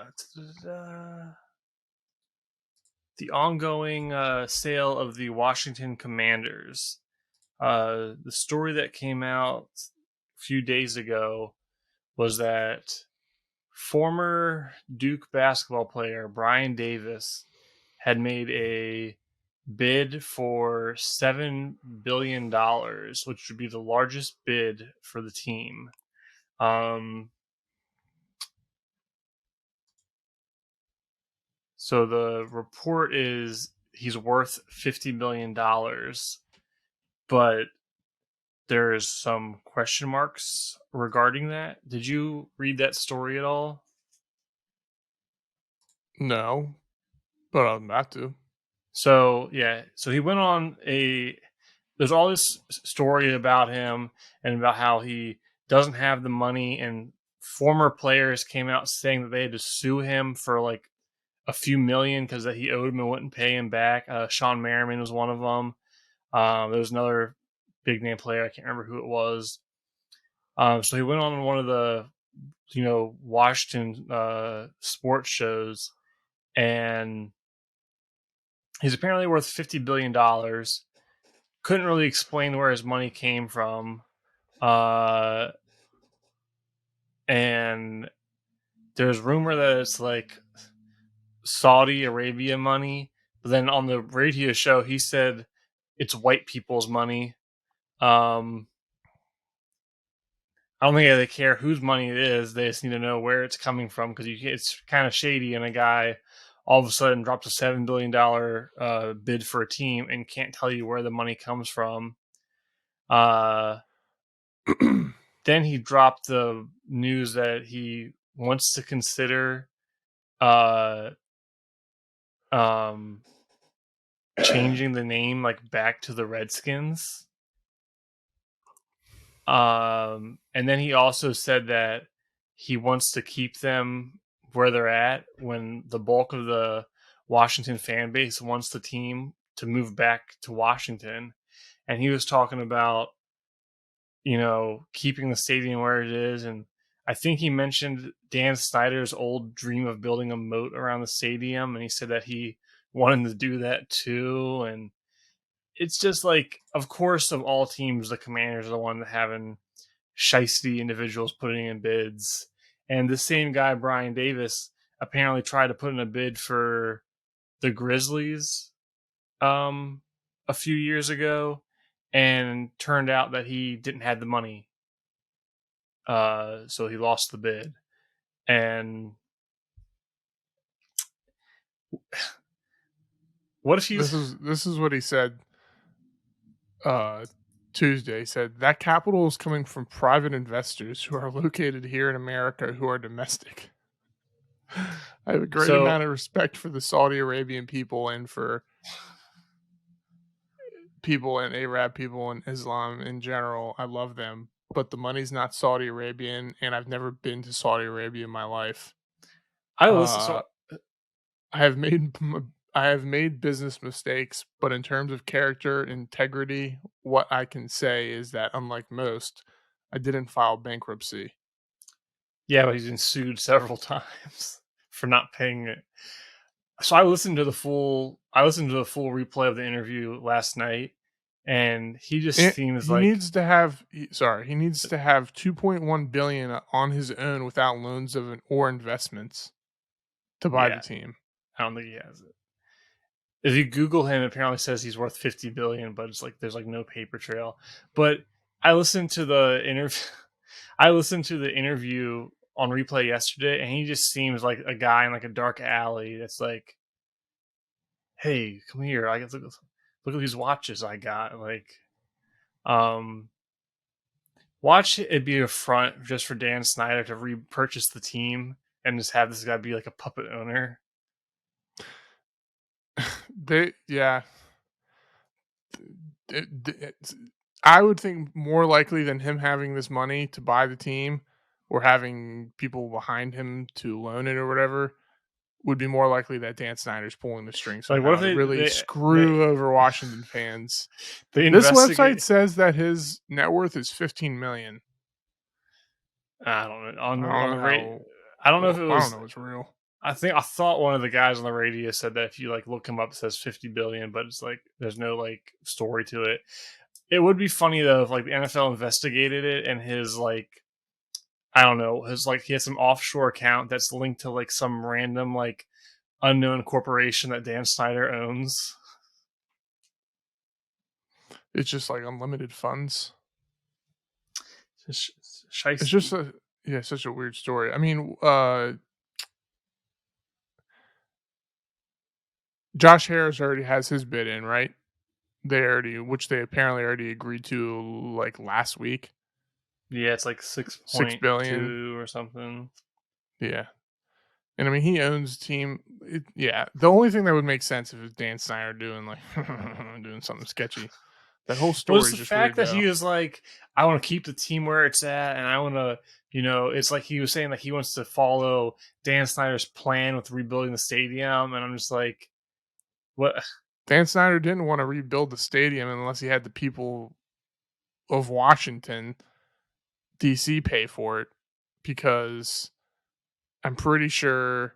sale of the Washington Commanders. The story that came out a few days ago was that former Duke basketball player Brian Davis had made a bid for $7 billion, which would be the largest bid for the team. So the report is he's worth $50 million, but there's some question marks regarding that. Did you read that story at all? No, but I'm about to. So yeah, so he went on a. There's all this story about him and about how he doesn't have the money, and former players came out saying that they had to sue him for like a few million because that he owed him and wouldn't pay him back. Sean Merriman was one of them. There was another big name player. I can't remember who it was. So he went on one of the Washington sports shows, and he's apparently worth $50 billion. Couldn't really explain where his money came from, and there's rumor that it's like Saudi Arabia money. But then on the radio show, he said it's white people's money. I don't think they care whose money it is. They just need to know where it's coming from because it's kind of shady. And a guy all of a sudden drops a $7 billion bid for a team and can't tell you where the money comes from. Then he dropped the news that he wants to consider changing the name like back to the Redskins. And then he also said that he wants to keep them where they're at when the bulk of the Washington fan base wants the team to move back to Washington. And he was talking about, keeping the stadium where it is. And I think he mentioned Dan Snyder's old dream of building a moat around the stadium. And he said that he wanted to do that too. And it's just like, of course, of all teams, the Commanders are the one that having shisty individuals putting in bids. And the same guy, Brian Davis, apparently tried to put in a bid for the Grizzlies a few years ago, and turned out that he didn't have the money. So he lost the bid. And What if he's This is what he said Tuesday. He said that capital is coming from private investors who are located here in America who are domestic. I have a great so amount of respect for the Saudi Arabian people and for people and Arab people and Islam in general. I love them, but the money's not Saudi Arabian, and I've never been to Saudi Arabia in my life. I listen. Uh, So I have made I have made business mistakes, but in terms of character, integrity, what I can say is that unlike most, I didn't file bankruptcy. yeah, but he's been sued several times for not paying it. So I listened to the full. I listened to the full replay of the interview last night, and he just seems He like needs to have he needs to have 2.1 billion on his own without loans or investments to buy the yeah. team. I don't think he has it. If you Google him, it apparently says he's worth 50 billion, but it's like there's like no paper trail. But I listened to the interview. I listened to the interview on replay yesterday, and he just seems like a guy in like a dark alley that's like, "Hey, come here! I get look at these watches I got." Like, um, watch it be a front just for Dan Snyder to repurchase the team and just have this guy be like a puppet owner. They yeah, it's I would think more likely than him having this money to buy the team or having people behind him to loan it or whatever, would be more likely that Dan Snyder's pulling the string Like, what if somehow to really they screw over Washington fans. they This website investigate? says that his net worth is 15 million. I don't know I on don't the know rate. how I don't know if well, it I don't was. know what's real. I thought one of the guys on the radio said that if you like look him up, it says 50 billion, but it's like there's no like story to it. It would be funny though if like the NFL investigated it and his like I don't know his like he has some offshore account that's linked to like some random like unknown corporation that Dan Snyder owns. It's just like unlimited funds. It's It's just shiesty. such a weird story. I mean, Josh Harris already has his bid in, right? Which they apparently already agreed to like last week. Yeah, it's like 6 billion. 6.2 or something. Yeah. And I mean, he owns the team. Yeah. The only thing that would make sense if it's Dan Snyder doing like doing something sketchy. That whole Well, it's story the is just fact weird that he though. was like, I want to keep the team where it's at, and I want to, it's like he was saying that he wants to follow Dan Snyder's plan with rebuilding the stadium, and I'm just like, what? Dan Snyder didn't want to rebuild the stadium unless he had the people of Washington, DC pay for it because I'm pretty sure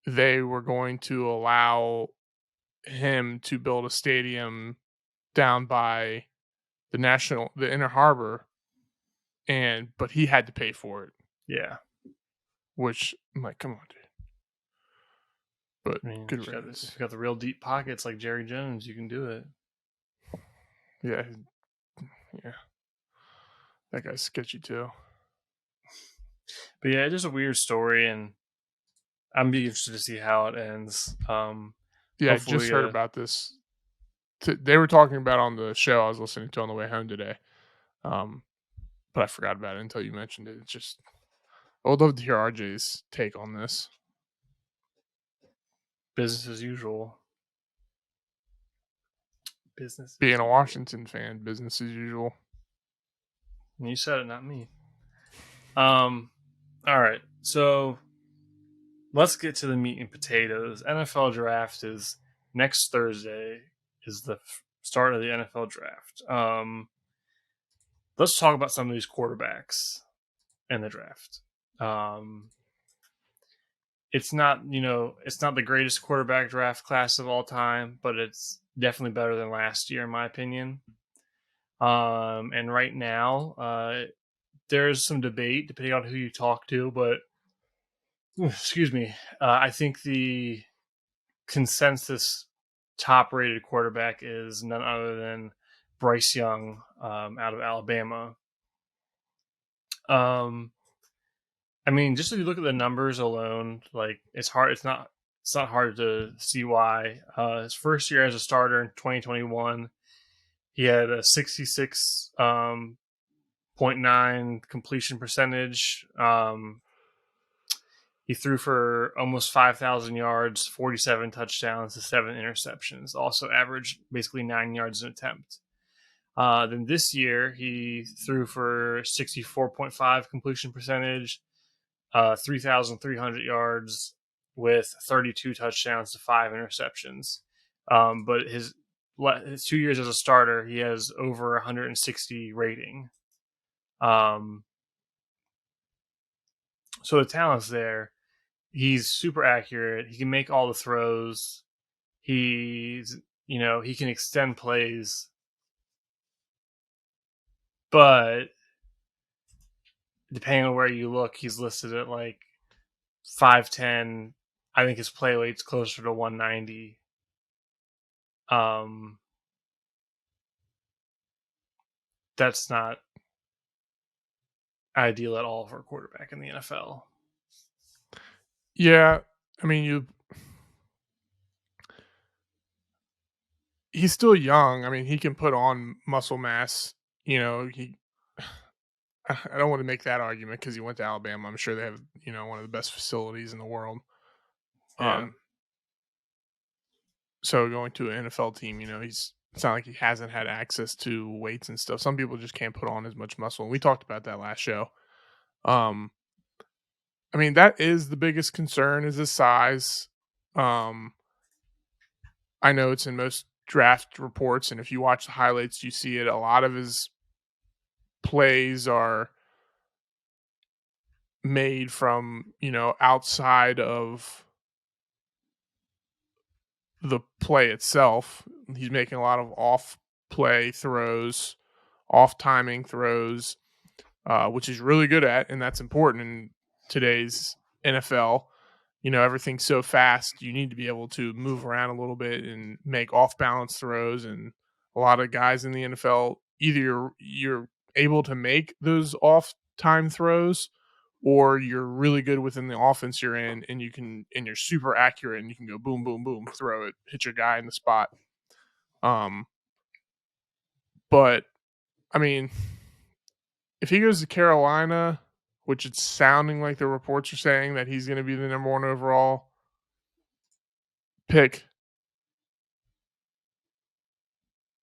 they were going to allow him to build a stadium down by the Inner Harbor, but he had to pay for it, Yeah, which I'm like, come on, dude. But I mean, good if riddance. you got the real deep pockets like Jerry Jones, you can do it. Yeah, yeah, that guy's sketchy too. But yeah, it's just a weird story, and I'm be interested to see how it ends. Yeah, I just Hopefully, heard about this. They were talking about on the show I was listening to on the way home today. Um, but I forgot about it until you mentioned it. It's just I would love to hear RJ's take on this. business as usual. Business Being as a usual. Washington fan, business as usual. And you said it, not me. All right, so let's get to the meat and potatoes. NFL draft is next Thursday. Is the start of the NFL draft. Let's talk about some of these quarterbacks in the draft. Um, it's not the greatest quarterback draft class of all time, but it's definitely better than last year, in my opinion. And right now, there's some debate depending on who you talk to, but excuse me, I think the consensus top rated quarterback is none other than Bryce Young out of Alabama. Um, I mean, just if you look at the numbers alone, like it's hard. It's not. It's not hard to see why. His first year as a starter in 2021, he had a 66.9 completion percentage. He threw for almost 5,000 yards, 47 touchdowns, to 7 interceptions. Also averaged basically 9 yards an attempt. Then this year, he threw for 64.5 completion percentage, 3,300 yards with 32 touchdowns to 5 interceptions. But his 2 years as a starter, he has over 160 rating. So the talent's there. He's super accurate. He can make all the throws. He can extend plays. But depending on where you look, he's listed at like 5'10". I think his play weight's closer to 190. That's not ideal at all for a quarterback in the NFL. Yeah, I mean, he's still young. I mean, he can put on muscle mass. I don't want to make that argument because he went to Alabama. I'm sure they have, one of the best facilities in the world. Yeah. So going to an NFL team, it's not like he hasn't had access to weights and stuff. Some people just can't put on as much muscle. And we talked about that last show. I mean, that is the biggest concern is his size. I know it's in most draft reports, and if you watch the highlights, you see it. A lot of his plays are made from, outside of the play itself. He's making a lot of off play throws, off timing throws, which he's really good at, and that's important in today's NFL. Everything's so fast. You need to be able to move around a little bit and make off balance throws. And a lot of guys in the NFL, either you're able to make those off time throws, or you're really good within the offense you're in, and you're super accurate, and you can go boom, boom, boom, throw it, hit your guy in the spot. But I mean, if he goes to Carolina, which it's sounding like the reports are saying that he's going to be the number 1 overall pick,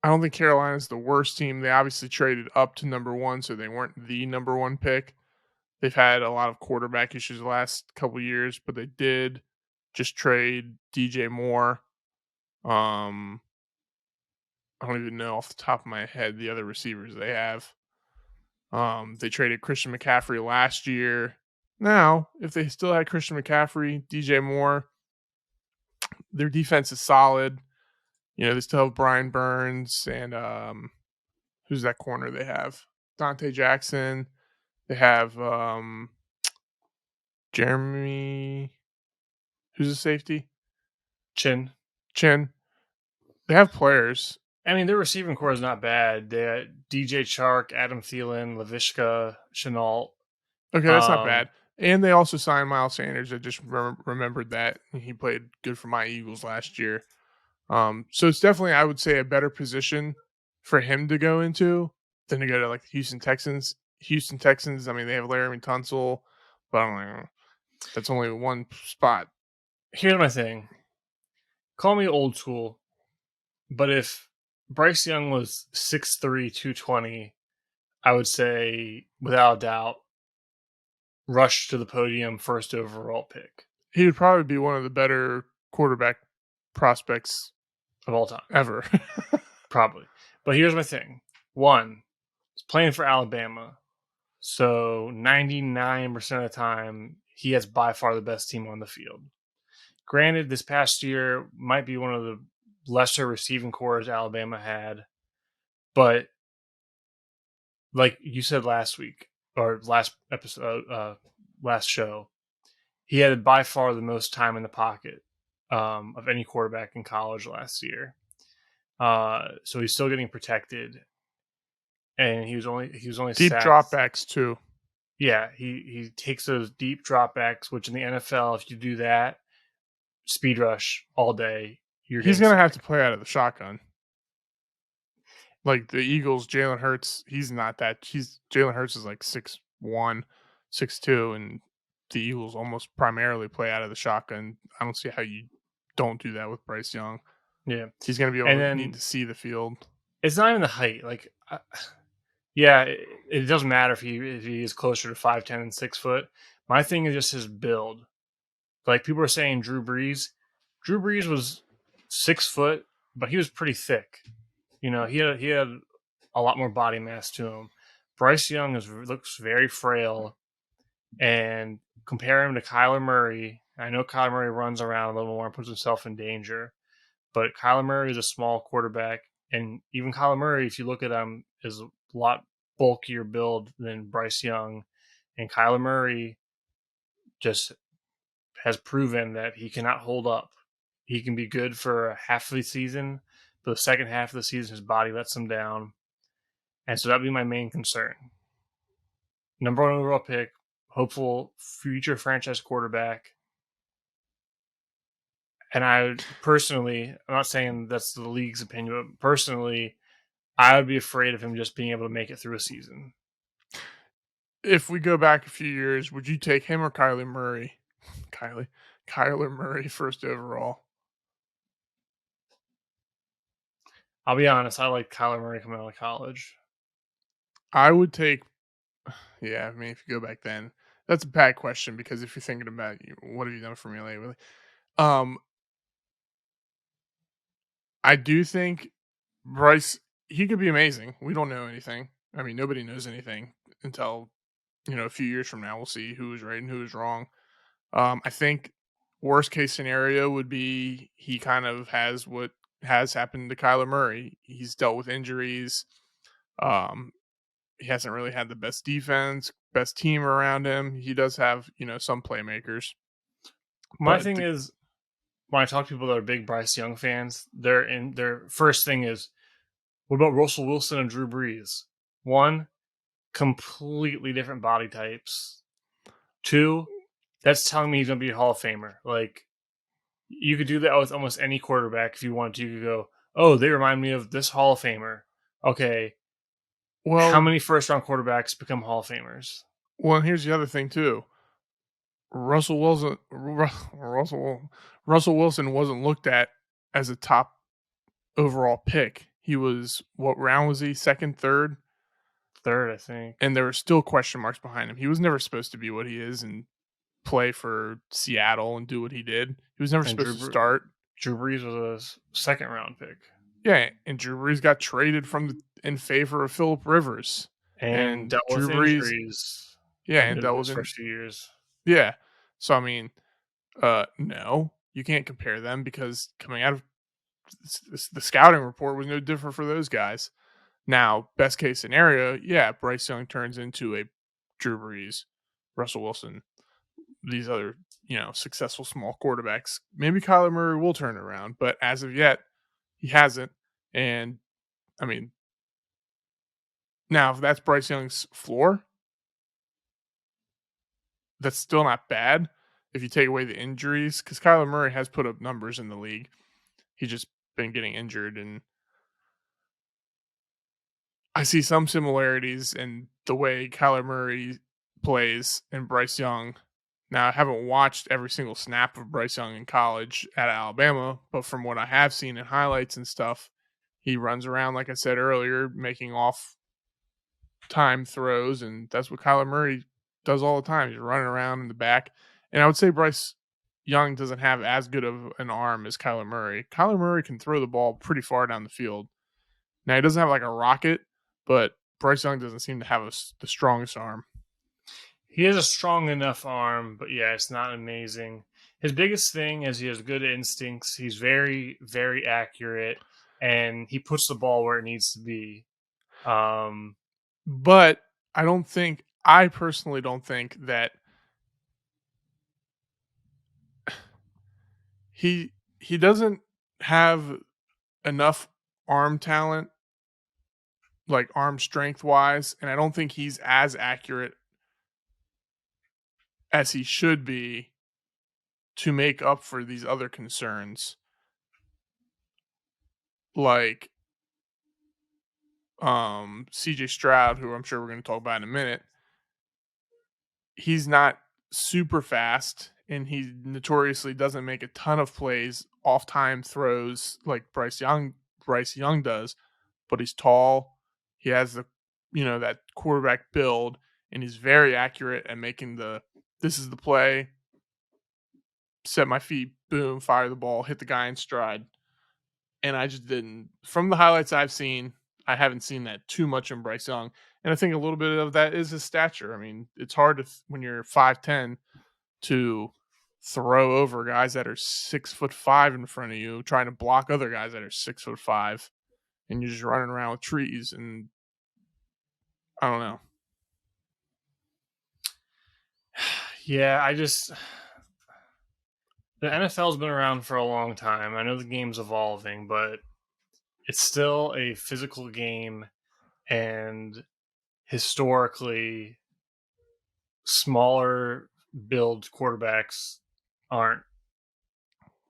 I don't think Carolina's the worst team. They obviously traded up to number 1, so they weren't the number 1 pick. They've had a lot of quarterback issues the last couple of years, but they did just trade DJ Moore. I don't even know off the top of my head the other receivers they have. They traded Christian McCaffrey last year. Now, if they still had Christian McCaffrey, DJ Moore, their defense is solid. They still have Brian Burns and who's that corner they have? Dante Jackson. They have Jeremy. Who's a safety? Chin. They have players. I mean, their receiving core is not bad. They had DJ Chark, Adam Thielen, Laviska, Chenault. Okay, that's not bad. And they also signed Miles Sanders. I just remembered that. He played good for my Eagles last year. So it's definitely, I would say, a better position for him to go into than to go to like Houston Texans. I mean, they have Laramie Tunsil, but I'm like, that's only one spot. Here's my thing. Call me old school, but if Bryce Young was 6'3", 220, I would say, without a doubt, rush to the podium, first overall pick. He would probably be one of the better quarterback prospects of all time. Ever. Probably. But here's my thing. One, he's playing for Alabama. So 99% of the time, he has by far the best team on the field. Granted, this past year might be one of the lesser receiving cores Alabama had. But like you said last week, or last episode, last show, he had by far the most time in the pocket of any quarterback in college last year. So he's still getting protected, and he was only deep sacked. Dropbacks too. Yeah, he takes those deep dropbacks, which in the NFL, if you do that, speed rush all day, you're He's getting gonna have to sacked. play out of the shotgun. Like the Eagles, Jalen Hurts, he's not that. Jalen Hurts is like 6'1", 6'2", and the Eagles almost primarily play out of the shotgun. I don't see how you don't do that with Bryce Young. Yeah, He's going to be and able to need then to see the field. it's not even the height. Like, yeah, it doesn't matter if he is closer to 5'10" and 6 foot. My thing is just his build. Like people are saying, Drew Brees. Drew Brees was 6 foot, but he was pretty thick. He had a lot more body mass to him. Bryce Young looks very frail, and compare him to Kyler Murray. I know Kyler Murray runs around a little more and puts himself in danger, but Kyler Murray is a small quarterback, and even Kyler Murray, if you look at him, is a lot bulkier build than Bryce Young, and Kyler Murray just has proven that he cannot hold up. He can be good for half of the season, but the second half of the season, his body lets him down, and so that'd be my main concern. Number one overall pick, hopeful future franchise quarterback. And I personally, I'm not saying that's the league's opinion, but personally, I would be afraid of him just being able to make it through a season. If we go back a few years, would you take him or Kyler Murray? Kyler Murray first overall. I'll be honest, I like Kyler Murray coming out of college. I would take. Yeah, I mean, if you go back then, that's a bad question because if you're thinking about what have you done for me lately, um, I do think Bryce, he could be amazing. We don't know anything. I mean, nobody knows anything until a few years from now. We'll see who was right and who was wrong. I think worst case scenario would be he kind of has what has happened to Kyler Murray. He's dealt with injuries. Um, he hasn't really had the best defense, best team around him. He does have some playmakers, My but thing is, when I talk to people that are big Bryce Young fans, their first thing is, what about Russell Wilson and Drew Brees? One, completely different body types. Two, that's telling me he's gonna be a Hall of Famer. Like, you could do that with almost any quarterback if you wanted to. You could go, oh, they remind me of this Hall of Famer. Okay, how well, many first round quarterbacks become Hall of Famers? and here's the other thing too. Russell Wilson wasn't looked at as a top overall pick. He was, what round was he? Second, third? Third, I think. And there were still question marks behind him. He was never supposed to be what he is and play for Seattle and do what he did. He was never And supposed to start. Drew Brees was a second round pick. Yeah, and Drew Brees got traded in favor of Phillip Rivers. And And dealt with Drew Brees, injuries yeah, in and dealt his with first few years. yeah. So I mean, no, you can't compare them because coming out of the scouting report was no different for those guys. Now, best case scenario, yeah, Bryce Young turns into a Drew Brees, Russell Wilson, these other, successful small quarterbacks. Maybe Kyler Murray will turn it around, but as of yet, he hasn't. And I mean, now if that's Bryce Young's floor, that's still not bad if you take away the injuries, because Kyler Murray has put up numbers in the league. He's just been getting injured, and I see some similarities in the way Kyler Murray plays and Bryce Young. Now, I haven't watched every single snap of Bryce Young in college at Alabama, but from what I have seen in highlights and stuff, he runs around, like I said earlier, making off time throws, and that's what Kyler Murray does all the time. He's running around in the back. And I would say Bryce Young doesn't have as good of an arm as Kyler Murray. Kyler Murray can throw the ball pretty far down the field. Now, he doesn't have like a rocket, but Bryce Young doesn't seem to have the strongest arm. He has a strong enough arm, but yeah, it's not amazing. His biggest thing is he has good instincts. He's very, very accurate, and he puts the ball where it needs to be. But I personally don't think that he doesn't have enough arm talent, like arm strength wise, and I don't think he's as accurate as he should be to make up for these other concerns, like CJ Stroud, who I'm sure we're going to talk about in a minute. He's not super fast, and he notoriously doesn't make a ton of plays off time throws like Bryce Young does, but he's tall. He has that quarterback build, and he's very accurate at making this is the play, set my feet, boom, fire the ball, hit the guy in stride. And I just didn't. From the highlights I've seen, I haven't seen that too much in Bryce Young. And I think a little bit of that is his stature. I mean, it's hard when you're 5'10" to throw over guys that are 6'5" in front of you, trying to block other guys that are 6'5", and you're just running around with trees. And I don't know. Yeah, the NFL's been around for a long time. I know the game's evolving, but it's still a physical game, and historically, smaller build quarterbacks aren't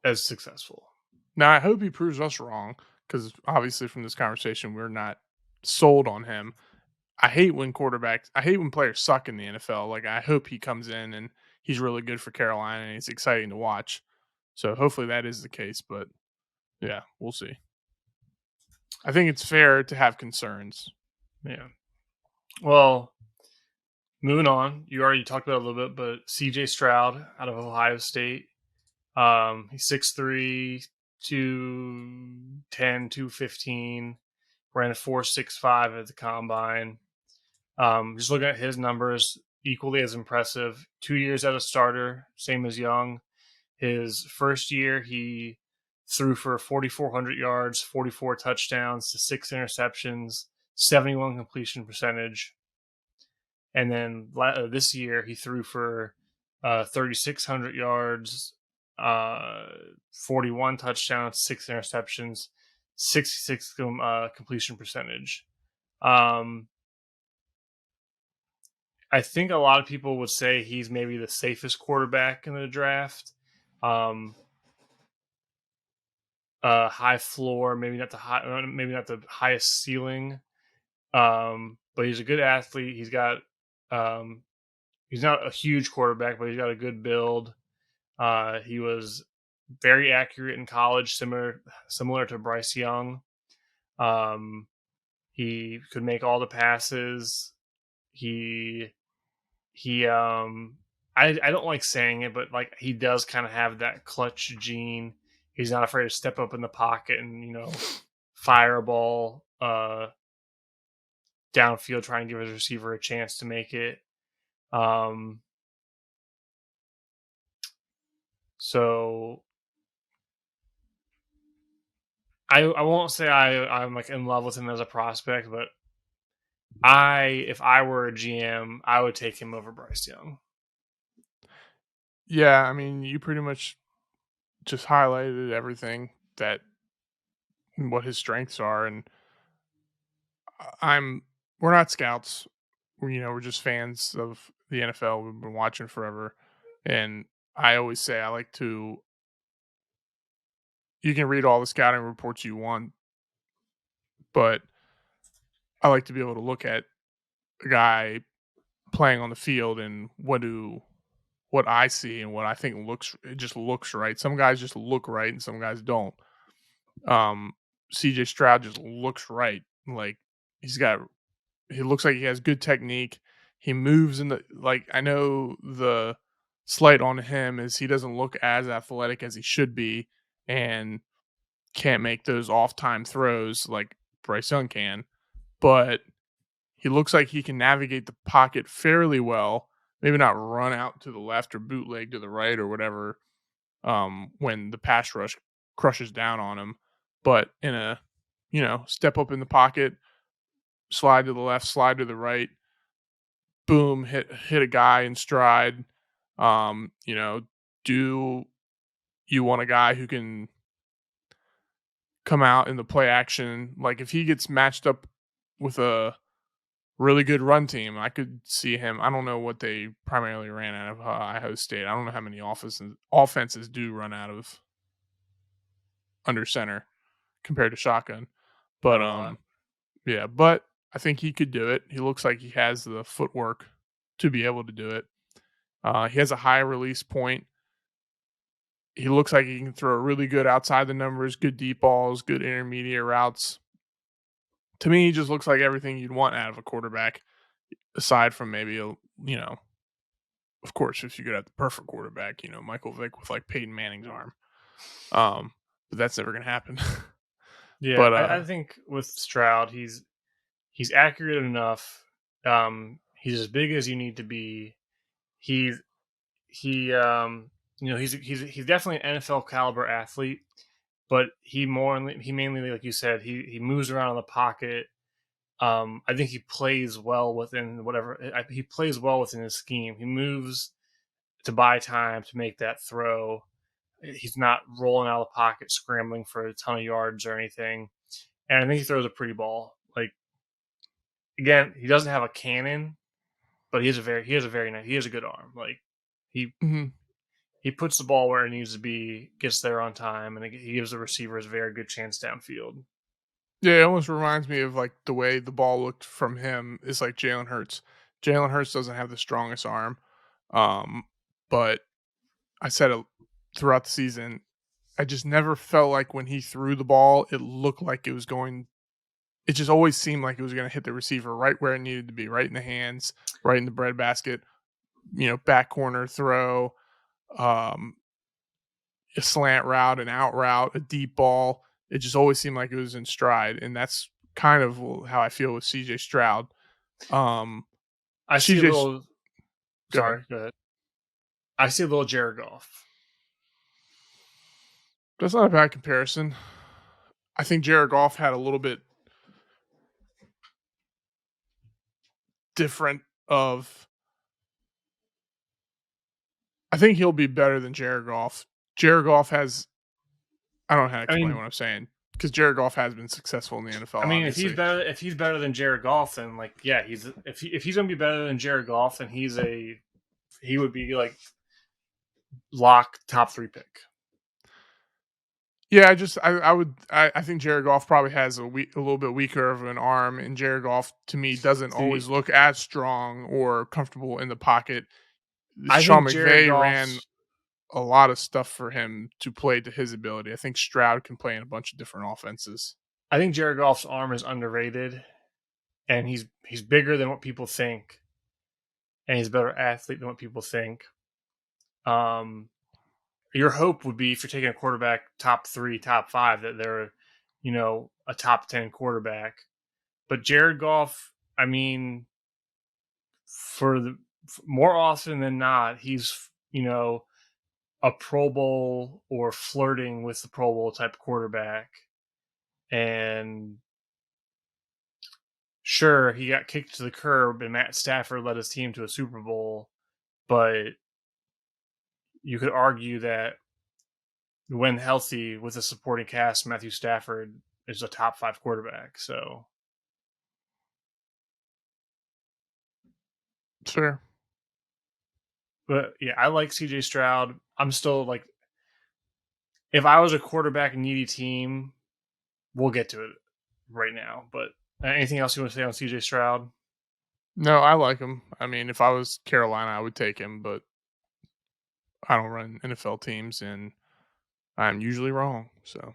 as successful. Now, I hope he proves us wrong, because obviously from this conversation, we're not sold on him. I hate when players suck in the NFL. Like, I hope he comes in and he's really good for Carolina and it's exciting to watch. So hopefully that is the case, but yeah, we'll see. I think it's fair to have concerns. Yeah. Well, moving on, you already talked about it a little bit, but CJ Stroud out of Ohio State. He's 6'3", 210, 215, ran a 4.65 at the combine. Just looking at his numbers, equally as impressive. 2 years as a starter, same as Young. His first year, he threw for 4,400 yards, 44 touchdowns to 6 interceptions, 71 completion percentage. And then this year, he threw for 3,600 yards, 41 touchdowns, 6 interceptions, 66 completion percentage. I think a lot of people would say he's maybe the safest quarterback in the draft. High floor, maybe not the highest ceiling. But he's a good athlete. He's got he's not a huge quarterback, but he's got a good build. He was very accurate in college, similar to Bryce Young. He could make all the passes. I don't like saying it, but like he does kind of have that clutch gene. He's not afraid to step up in the pocket and fire a ball downfield, try and give his receiver a chance to make it. So I won't say I'm like in love with him as a prospect, but if I were a GM, I would take him over Bryce Young. Yeah, I mean, you pretty much just highlighted everything what his strengths are, and we're not scouts. We're just fans of the NFL. We've been watching forever, and I always say you can read all the scouting reports you want, but I like to be able to look at a guy playing on the field and what I see and what I think just looks right. Some guys just look right and some guys don't. CJ Stroud just looks right. Like he looks like he has good technique. He moves I know the slight on him is he doesn't look as athletic as he should be and can't make those off-time throws like Bryce Young can, but he looks like he can navigate the pocket fairly well. Maybe not run out to the left or bootleg to the right or whatever when the pass rush crushes down on him, but in a step up in the pocket, slide to the left, slide to the right, boom, hit a guy in stride. Do you want a guy who can come out in the play action? Like if he gets matched up with a really good run team. I could see him. I don't know what they primarily ran out of Idaho State. I don't know how many offenses do run out of under center compared to shotgun. Not But a lot. yeah, but I think he could do it. He looks like he has the footwork to be able to do it. He has a high release point. He looks like he can throw really good outside the numbers, good deep balls, good intermediate routes. To me, he just looks like everything you'd want out of a quarterback, aside from maybe of course, if you could have the perfect quarterback, Michael Vick with like Peyton Manning's arm. But that's never gonna happen. Yeah, but I think with Stroud, he's accurate enough. He's as big as you need to be. He's he he's definitely an NFL caliber athlete, but he mainly, like you said, he moves around in the pocket. I think he plays well within he plays well within his scheme. He moves to buy time to make that throw. He's not rolling out of the pocket scrambling for a ton of yards or anything. And I think he throws a pretty ball. Like, again, he doesn't have a cannon, but he has a good arm. Like, he mhm. he puts the ball where it needs to be, gets there on time, and he gives the receivers a very good chance downfield. Yeah, it almost reminds me of like the way the ball looked from him is like Jalen Hurts. Jalen Hurts doesn't have the strongest arm, um, but I said it throughout the season. I just never felt like when he threw the ball, it looked like it was going. It just always seemed like it was going to hit the receiver right where it needed to be, right in the hands, right in the breadbasket. Back corner throw, um, a slant route, an out route, a deep ball. It just always seemed like it was in stride, and that's kind of how I feel with CJ Stroud. Um, I see a CJ, little. go ahead. Sorry, go ahead. I see a little Jared Goff. That's not a bad comparison. I think Jared Goff had a little bit different of. I think he'll be better than Jared Goff. Jared Goff has. I don't know how to I explain mean, what I'm saying because Jared Goff has been successful in the NFL, obviously. if he's better than Jared Goff, then like yeah, if he's gonna be better than Jared Goff, then he would be like lock top 3 pick. Yeah, I think Jared Goff probably has a little bit weaker of an arm, and Jared Goff to me doesn't See, always look as strong or comfortable in the pocket. I Sean think Jared McVay ran Goff's a lot of stuff for him to play to his ability. I think Stroud can play in a bunch of different offenses. I think Jared Goff's arm is underrated, and he's bigger than what people think, and he's a better athlete than what people think. Um, your hope would be if you're taking a quarterback top 3, top 5 that they're a top 10 quarterback. But Jared Goff, I mean, more often than not, he's a Pro Bowl or flirting with the Pro Bowl type quarterback. And sure, he got kicked to the curb and Matt Stafford led his team to a Super Bowl, but you could argue that when healthy with a supporting cast, Matthew Stafford is a top 5 quarterback. So, Sure. but yeah, I like CJ Stroud. I'm still like, if I was a quarterback needy team, we'll get to it right now. But anything else you want to say on CJ Stroud? No, I like him. I mean, if I was Carolina, I would take him, but I don't run NFL teams, and I'm usually wrong. So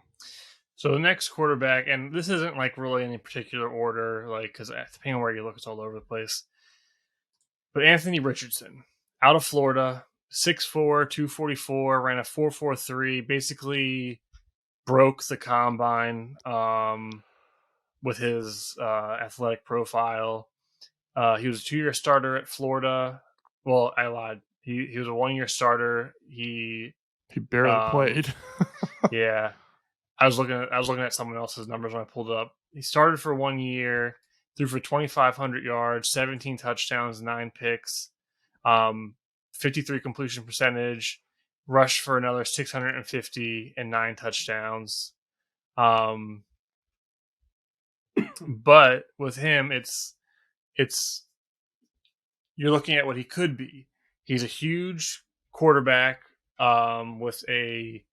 the next quarterback, and this isn't like really any particular order, like because depending on where you look, it's all over the place. But Anthony Richardson, out of Florida, 6'4", 244, ran a 4.43, basically broke the combine with his athletic profile. He was a 2-year starter at Florida. Well, I lied. He was a 1-year starter. He barely Um, played. yeah, I was looking at someone else's numbers when I pulled it up. He started for 1 year, threw for 2,500 yards, 17 touchdowns, 9 picks, 53 completion percentage, rushed for another 650 and 9 touchdowns. But with him, it's you're looking at what he could be. He's a huge quarterback with a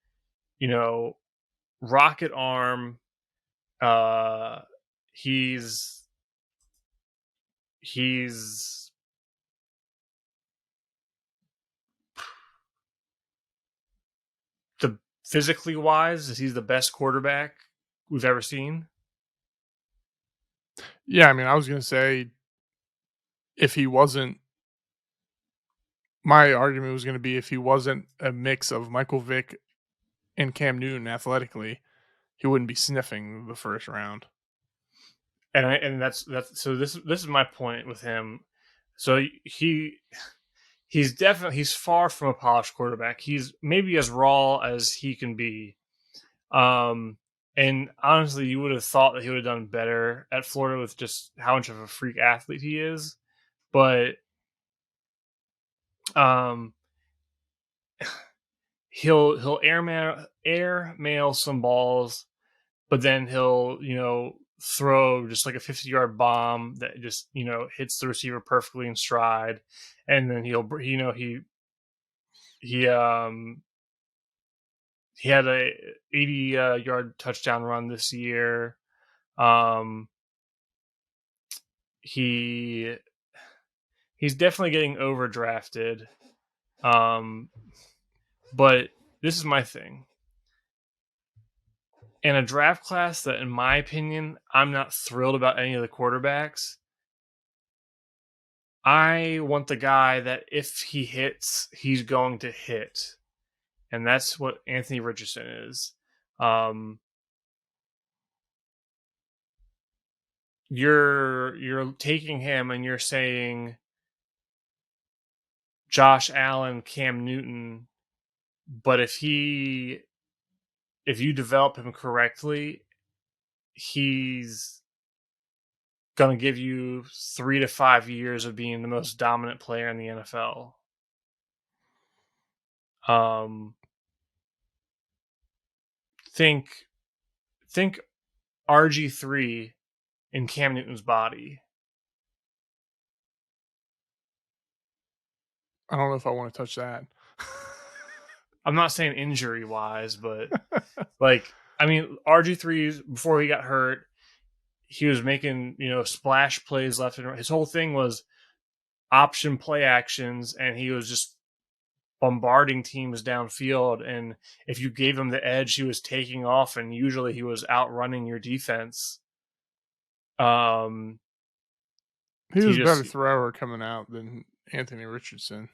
rocket arm. He's the physically wise, he's the best quarterback we've ever seen. Yeah, I mean, I was gonna say if he wasn't, my argument was gonna be if he wasn't a mix of Michael Vick and Cam Newton athletically, he wouldn't be sniffing the first round. And that's so this is my point with him. So he's far from a polished quarterback. He's maybe as raw as he can be. And honestly, you would have thought that he would have done better at Florida with just how much of a freak athlete he is. But he'll airmail some balls, but then he'll throw just like a 50-yard bomb that just hits the receiver perfectly in stride, and then he had a 80-yard touchdown run this year. He's definitely getting overdrafted. But this is my thing. In a draft class that, in my opinion, I'm not thrilled about any of the quarterbacks, I want the guy that if he hits, he's going to hit. And that's what Anthony Richardson is. You're taking him and you're saying Josh Allen, Cam Newton, but if you develop him correctly, he's going to give you 3 to 5 years of being the most dominant player in the NFL. Think RG3 in Cam Newton's body. I don't know if I want to touch that. I'm not saying injury wise, but like, I mean, RG3 before he got hurt, he was making, splash plays left and right. His whole thing was option play actions, and he was just bombarding teams downfield. And if you gave him the edge, he was taking off, and usually he was outrunning your defense. He was a better thrower coming out than Anthony Richardson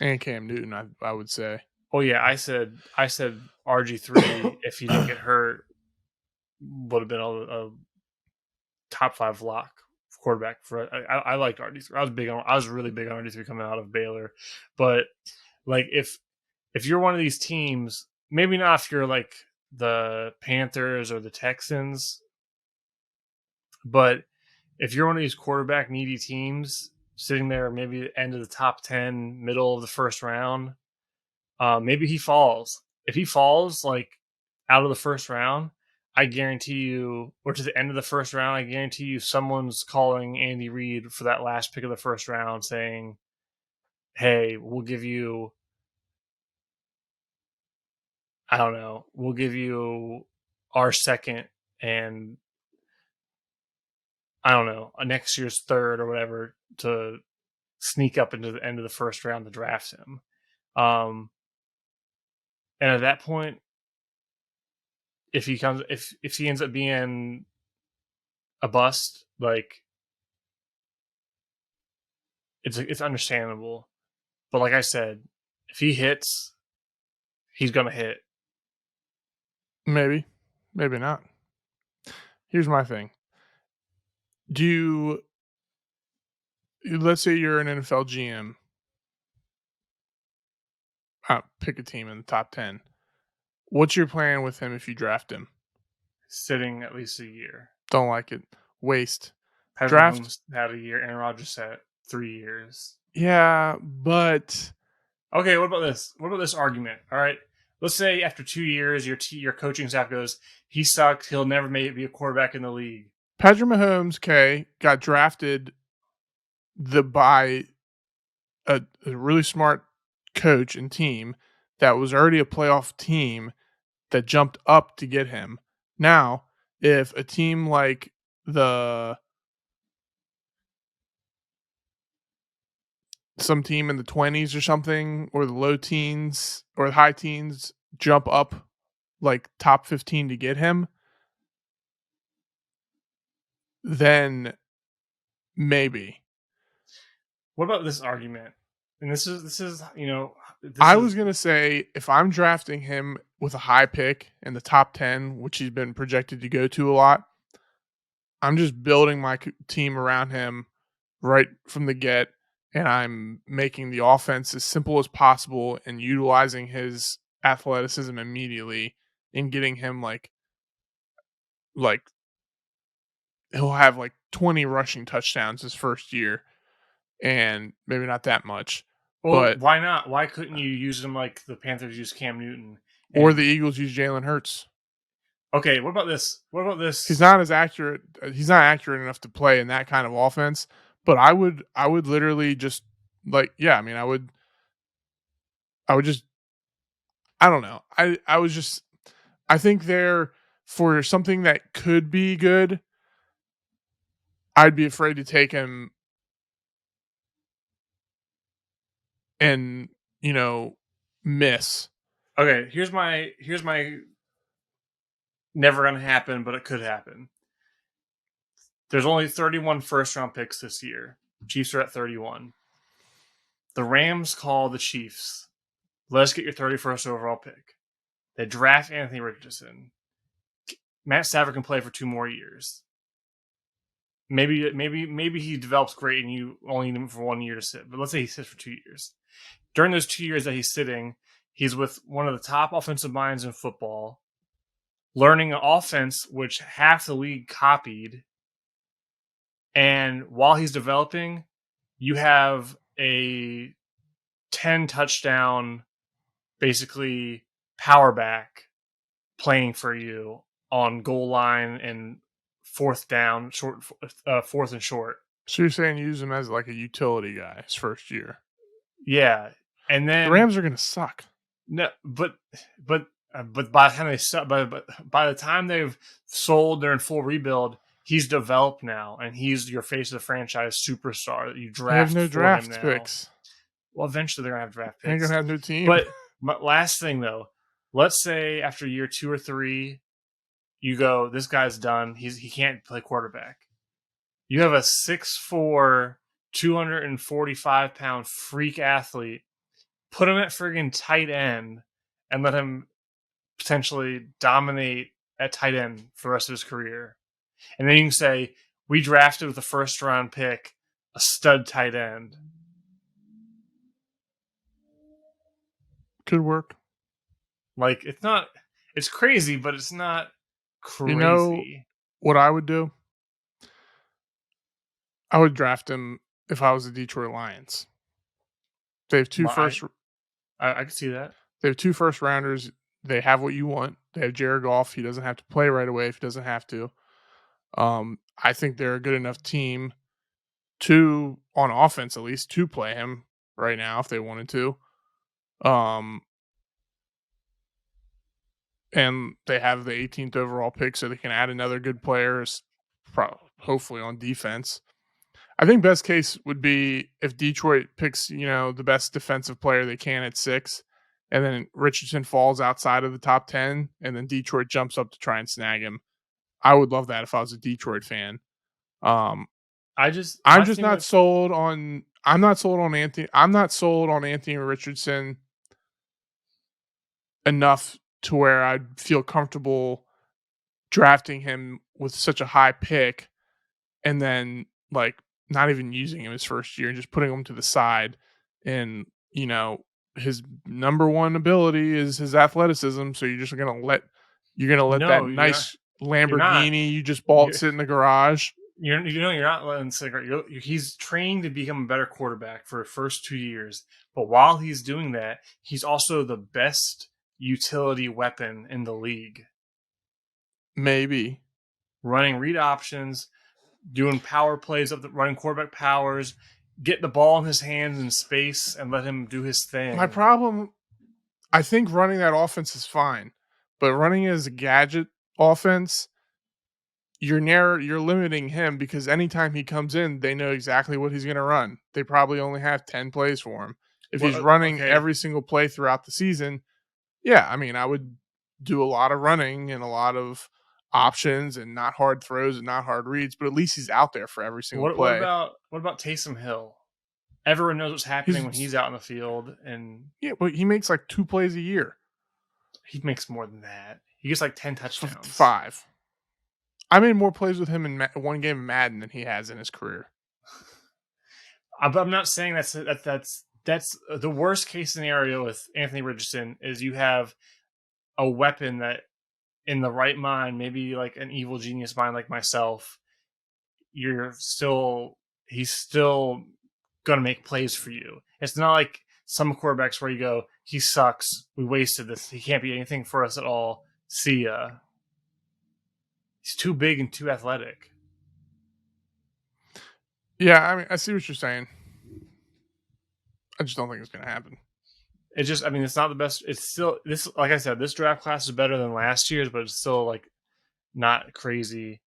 and Cam Newton, I would say. Oh yeah, I said RG3 if he didn't get hurt would have been a top 5 lock quarterback for. I liked RG3. I was really big on RG3 coming out of Baylor, but like if you're one of these teams, maybe not if you're like the Panthers or the Texans, but if you're one of these quarterback needy teams sitting there, maybe end of the top 10, middle of the first round, maybe he falls. If he falls like out of the first round, I guarantee you, or to the end of the first round, I guarantee you someone's calling Andy Reid for that last pick of the first round saying, hey, we'll give you, I don't know, we'll give you our second and I don't know, next year's third or whatever to sneak up into the end of the first round to draft him. And at that point, if he ends up being a bust, like it's understandable. But like I said, if he hits, he's gonna hit. Maybe not. Here's my thing. Let's say you're an NFL GM. Pick a team in the top 10. What's your plan with him if you draft him? Sitting at least a year. Don't like it. Waste. Draft Mahomes had a year. Aaron Rodgers had 3 years. Yeah, but okay. What about this? What about this argument? All right. Let's say after 2 years, your coaching staff goes, he sucked. He'll never be a quarterback in the league. Patrick Mahomes, got drafted by a really smart coach and team that was already a playoff team that jumped up to get him. Now, if a team like the some team in the 20s or something, or the low teens or the high teens jump up like top 15 to get him, then maybe. What about this argument? And this is this I was is going to say if I'm drafting him with a high pick in the top 10, which he's been projected to go to a lot, I'm just building my team around him right from the get, and I'm making the offense as simple as possible and utilizing his athleticism immediately and getting him like he'll have like 20 rushing touchdowns his first year, and maybe not that much, well, but why not? Why couldn't you use him like the Panthers used Cam Newton? or And the Eagles use Jalen Hurts. okay, what about this? What about He's this? not as accurate. He's not accurate enough to play in that kind of offense. But I would literally just yeah. I mean, I would just, I don't know. I was just, I think there for something that could be good, I'd be afraid to take him and miss. Okay, here's my never gonna happen, but it could happen. There's only 31 first round picks this year. Chiefs are at 31. The Rams call the Chiefs. Let's get your 31st overall pick. They draft Anthony Richardson. Matt Stafford can play for 2 more years. Maybe he develops great and you only need him for 1 year to sit. But let's say he sits for 2 years. During those 2 years that he's sitting, he's with one of the top offensive minds in football, learning an offense which half the league copied. And while he's developing, you have a 10 touchdown, basically power back playing for you on goal line and fourth down, fourth and short. So you're saying use him as like a utility guy his first year? Yeah, and The then Rams are going to suck. no, but by the time by the time they've sold, they're in full rebuild. He's developed now, and he's your face of the franchise superstar that you They have draft no for him draft now. picks. Well, eventually they're gonna have draft They ain't going picks. to have no team. But my last thing though, let's say after year 2 or 3, you go, this guy's done. He can't play quarterback. You have a 6'4", 245-pound freak athlete. Put him at friggin' tight end and let him potentially dominate at tight end for the rest of his career. And then you can say, we drafted with a first round pick a stud tight end. Could work. Like, it's crazy, but it's not You know crazy. what I would do? I would draft him if I was the Detroit Lions. They have two I, first. I can see that. They have 2 first rounders. They have what you want. They have Jared Goff. He doesn't have to play right away if he doesn't have to. I think they're a good enough team to, on offense at least, to play him right now if they wanted to. And they have the 18th overall pick, so they can add another good player, hopefully on defense. I think best case would be if Detroit picks, the best defensive player they can at 6, and then Richardson falls outside of the top 10, and then Detroit jumps up to try and snag him. I would love that if I was a Detroit fan. I just I'm my just thing not with sold on. I'm not sold on Anthony. I'm not sold on Anthony Richardson enough to where I'd feel comfortable drafting him with such a high pick, and then not even using him his first year and just putting him to the side. And his number one ability is his athleticism. So you're gonna let that no, nice you're not. Lamborghini you just bought You're, sit in the garage. you're not letting cigarette. He's trained to become a better quarterback for the first 2 years, but while he's doing that, he's also the best utility weapon in the league. Maybe. Running read options, doing power plays up the running quarterback powers. get the ball in his hands in space and let him do his My thing. problem, I think running that offense is fine, but running as a gadget offense, you're limiting him because anytime he comes in, they know exactly what he's going to run. They probably only have 10 plays for him. If he's Well, running okay, every single play throughout the season, yeah, I mean, I would do a lot of running and a lot of options and not hard throws and not hard reads, but at least he's out there for every single what play. about Taysom Hill? Everyone knows what's happening when he's He's out in the field, and Yeah, but he makes like 2 plays a year. he makes more than that. He gets like 10 touchdowns. 5. I made more plays with him in one game of Madden than he has in his career. But I'm not saying that's the worst case scenario with Anthony Richardson is you have a weapon that in the right mind, maybe like an evil genius mind like myself, he's still gonna make plays for you. It's not like some quarterbacks where you go, he sucks, we wasted this, he can't be anything for us at all. See ya. He's too big and too athletic. Yeah, I mean, I see what you're saying. I just don't think it's going to happen. It's just, I mean, it's not the best. It's still this, like I said, this draft class is better than last year's, but it's still like not crazy.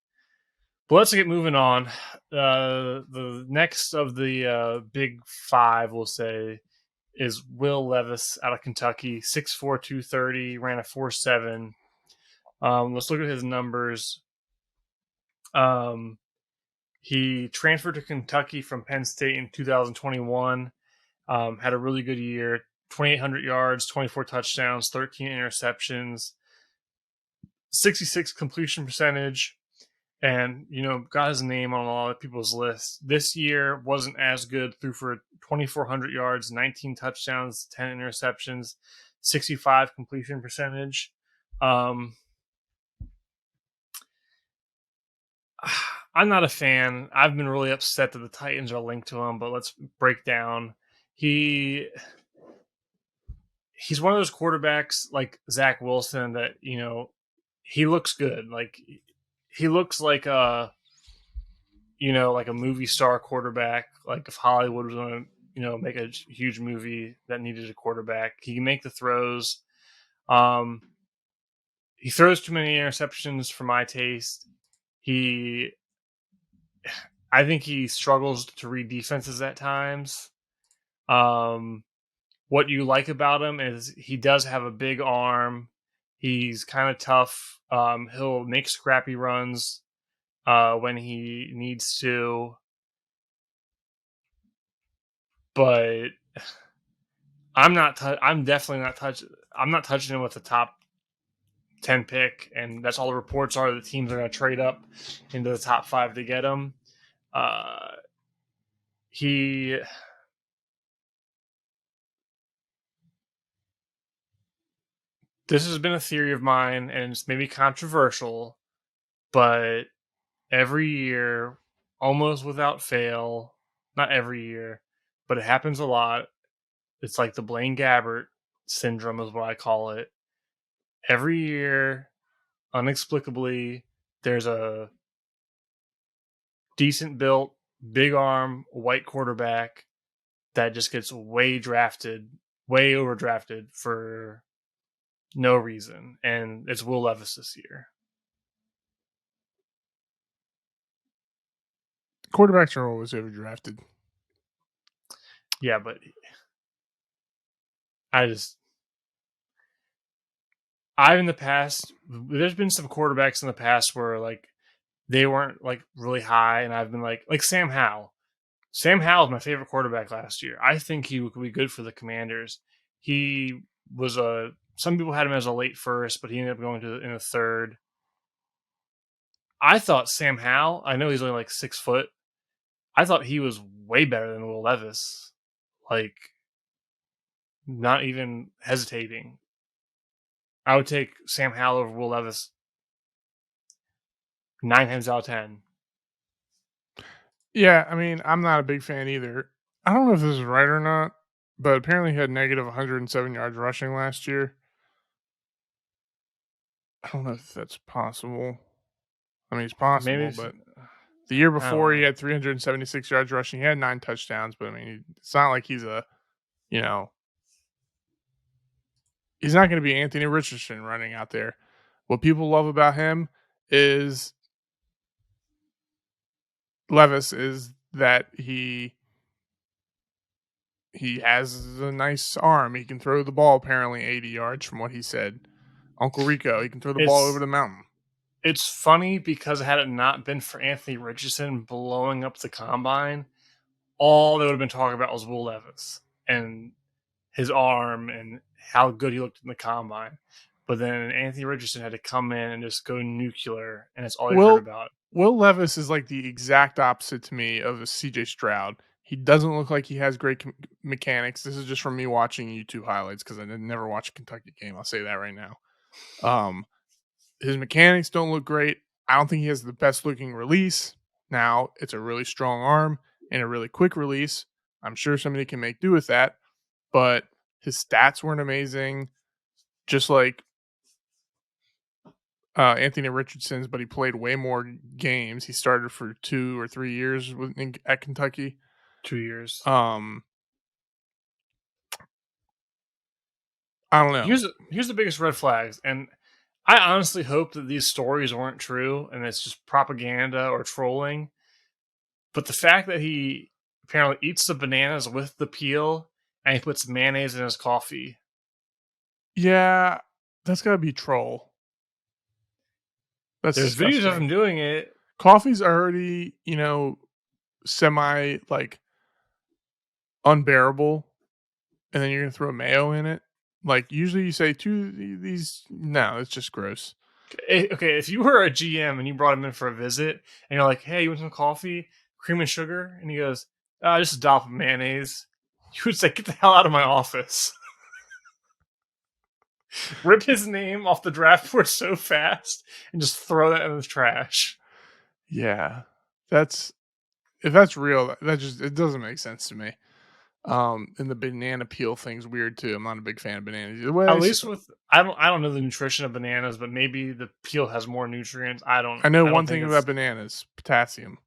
But let's get moving on. The next of the big five, we'll say, is Will Levis out of Kentucky, 6'4", 230, ran a 4.7. Let's look at his numbers. He transferred to Kentucky from Penn State in 2021. Had a really good year, 2,800 yards, 24 touchdowns, 13 interceptions, 66 completion percentage, and got his name on a lot of people's lists. This year wasn't as good. Threw for 2,400 yards, 19 touchdowns, 10 interceptions, 65 completion percentage. I'm not a fan. I've been really upset that the Titans are linked to him, but let's break down. He's one of those quarterbacks like Zach Wilson that, he looks good. Like he looks like like a movie star quarterback. Like if Hollywood was going to, make a huge movie that needed a quarterback, he can make the throws. He throws too many interceptions for my taste. I think he struggles to read defenses at times. What you like about him is he does have a big arm. He's kind of tough. He'll make scrappy runs when he needs to, but I'm definitely not touching. I'm not touching him with the top 10 pick, and that's all the reports are. The teams are going to trade up into the top 5 to get him. He This has been a theory of mine, and it's maybe controversial, but every year, almost without fail, not every year, but it happens a lot. It's like the Blaine Gabbert syndrome, is what I call it. Every year, inexplicably, there's a decent built, big arm, white quarterback that just gets way overdrafted for no reason. And it's Will Levis this year. Quarterbacks are always overdrafted. Yeah, but in the past, there's been some quarterbacks in the past where like they weren't like really high, and I've been like Sam Howell. Sam Howell is my favorite quarterback last year. I think he could be good for the Commanders. He was some people had him as a late first, but he ended up going in a third. I thought Sam Howell, I know he's only like 6 foot. I thought he was way better than Will Levis. Like, not even hesitating. I would take Sam Howell over Will Levis 9 times out of 10. Yeah, I mean, I'm not a big fan either. I don't know if this is right or not, but apparently he had negative 107 yards rushing last year. I don't know if that's possible. I mean, it's possible, Maybe but The year I don't before, he know. had 376 yards rushing. He had 9 touchdowns, but I mean, it's not like he's a, you know, he's not going to be Anthony Richardson running out there. What people love about him is Levis is that he has a nice arm. He can throw the ball apparently 80 yards from what he said. Uncle Rico, he can throw the ball over It's the mountain. it's funny because had it not been for Anthony Richardson blowing up the combine, all they would have been talking about was Will Levis and his arm and how good he looked in the combine. But then Anthony Richardson had to come in and just go nuclear, and it's all you heard Will about. Will Levis is like the exact opposite to me of a CJ Stroud. He doesn't look like he has great mechanics. This is just from me watching YouTube highlights because I never watched a Kentucky game. I'll say that right now. Um, his mechanics don't look great. I don't think he has the best looking release. Now, it's a really strong arm and a really quick release. I'm sure somebody can make do with that, but his stats weren't amazing. Just like Anthony Richardson's, but he played way more games. He started for 2 or 3 years at Kentucky. 2 years. Um, I don't know. Here's the biggest red flags, and I honestly hope that these stories weren't true and it's just propaganda or trolling. But the fact that he apparently eats the bananas with the peel and he puts mayonnaise in his coffee. Yeah, that's got to be troll. That's There's videos of disgusting. him doing it. Coffee's already, semi like unbearable, and then you're gonna throw mayo in it. Like usually you say these, no, it's just gross. Okay, if you were a GM and you brought him in for a visit and you're like, "Hey, you want some coffee, cream and sugar?" and he goes, "Just a dollop of mayonnaise," you would say, "Get the hell out of my office!" Rip his name off the draft board so fast and just throw that in the trash. Yeah, that's if that's real, that just it doesn't make sense to me. And the banana peel thing's weird too. I'm not a big fan of bananas either At way. least with I don't know the nutrition of bananas, but maybe the peel has more nutrients. I know I don't one think thing it's about bananas: potassium.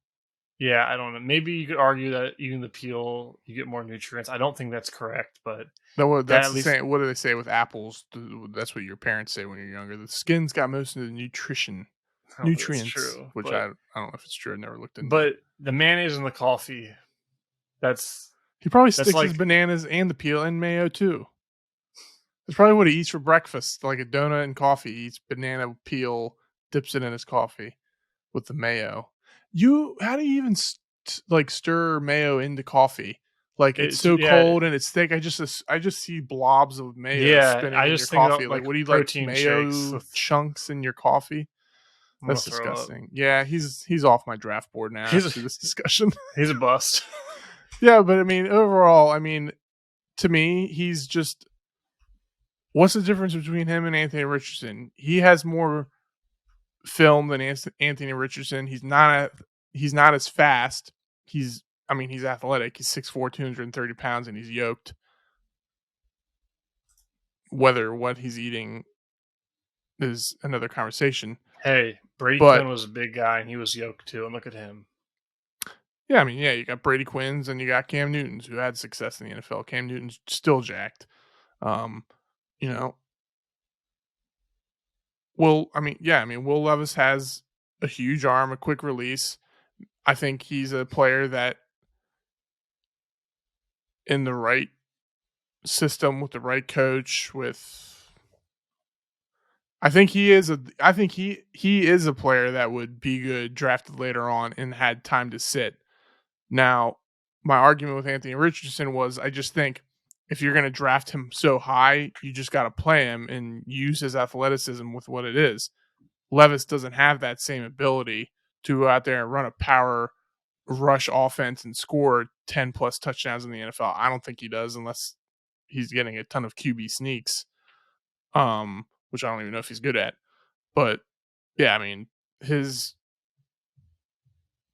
yeah, I don't know. Maybe you could argue that even the peel you get more nutrients. I don't think that's correct, but that That's at the least same. What do they say with apples? That's what your parents say when you're younger. The skin's got most of the I don't think that's nutrients, true. which I don't know if it's true. I've never looked into it. But the mayonnaise in the coffee, that's He probably that's sticks his like bananas and the peel in mayo too. That's probably what he eats for breakfast, like a donut and coffee. He eats banana peel, dips it in his coffee with the mayo. How do you even like stir mayo into coffee? Like it's it's so yeah, cold and it's thick. I just see blobs of mayo yeah. spinning I in your just think coffee. about Like like what do you like protein shakes mayo with chunks in your coffee? I'm gonna That's throw up. disgusting. Yeah, he's off my draft board now He's a, after this discussion. he's a bust. Yeah, but I mean overall, I mean to me, he's just what's the difference between him and Anthony Richardson? He has more film than Anthony Richardson. He's not as fast. He's athletic. He's 6'4", 230 pounds, and he's yoked. Whether what he's eating is another conversation. Hey, Brady But Quinn was a big guy and he was yoked too, and look at him. yeah, I mean, yeah, you got Brady Quinns and you got Cam Newtons who had success in the NFL. Cam Newton's still jacked. Um, you know, Will Levis has a huge arm, a quick release. I think he's a player that in the right system with the right coach I think he is a player that would be good drafted later on and had time to sit. Now, my argument with Anthony Richardson was I just think if you're going to draft him so high, you just got to play him and use his athleticism with what it is. Levis doesn't have that same ability to go out there and run a power rush offense and score 10 plus touchdowns in the NFL. I don't think he does unless he's getting a ton of QB sneaks, which I don't even know if he's good at. But yeah, I mean,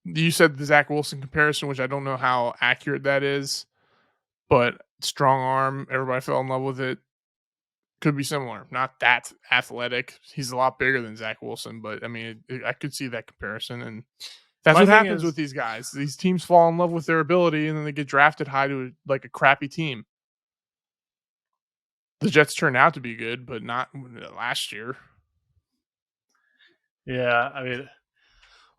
you said the Zach Wilson comparison, which I don't know how accurate that is, but strong arm, everybody fell in love with it. Could be similar. Not that athletic. He's a lot bigger than Zach Wilson, but I mean, I could see that comparison. And That's My what thing happens is, with these guys. These teams fall in love with their ability, and then they get drafted high to like a crappy team. The Jets turned out to be good, but not last year. yeah, I mean,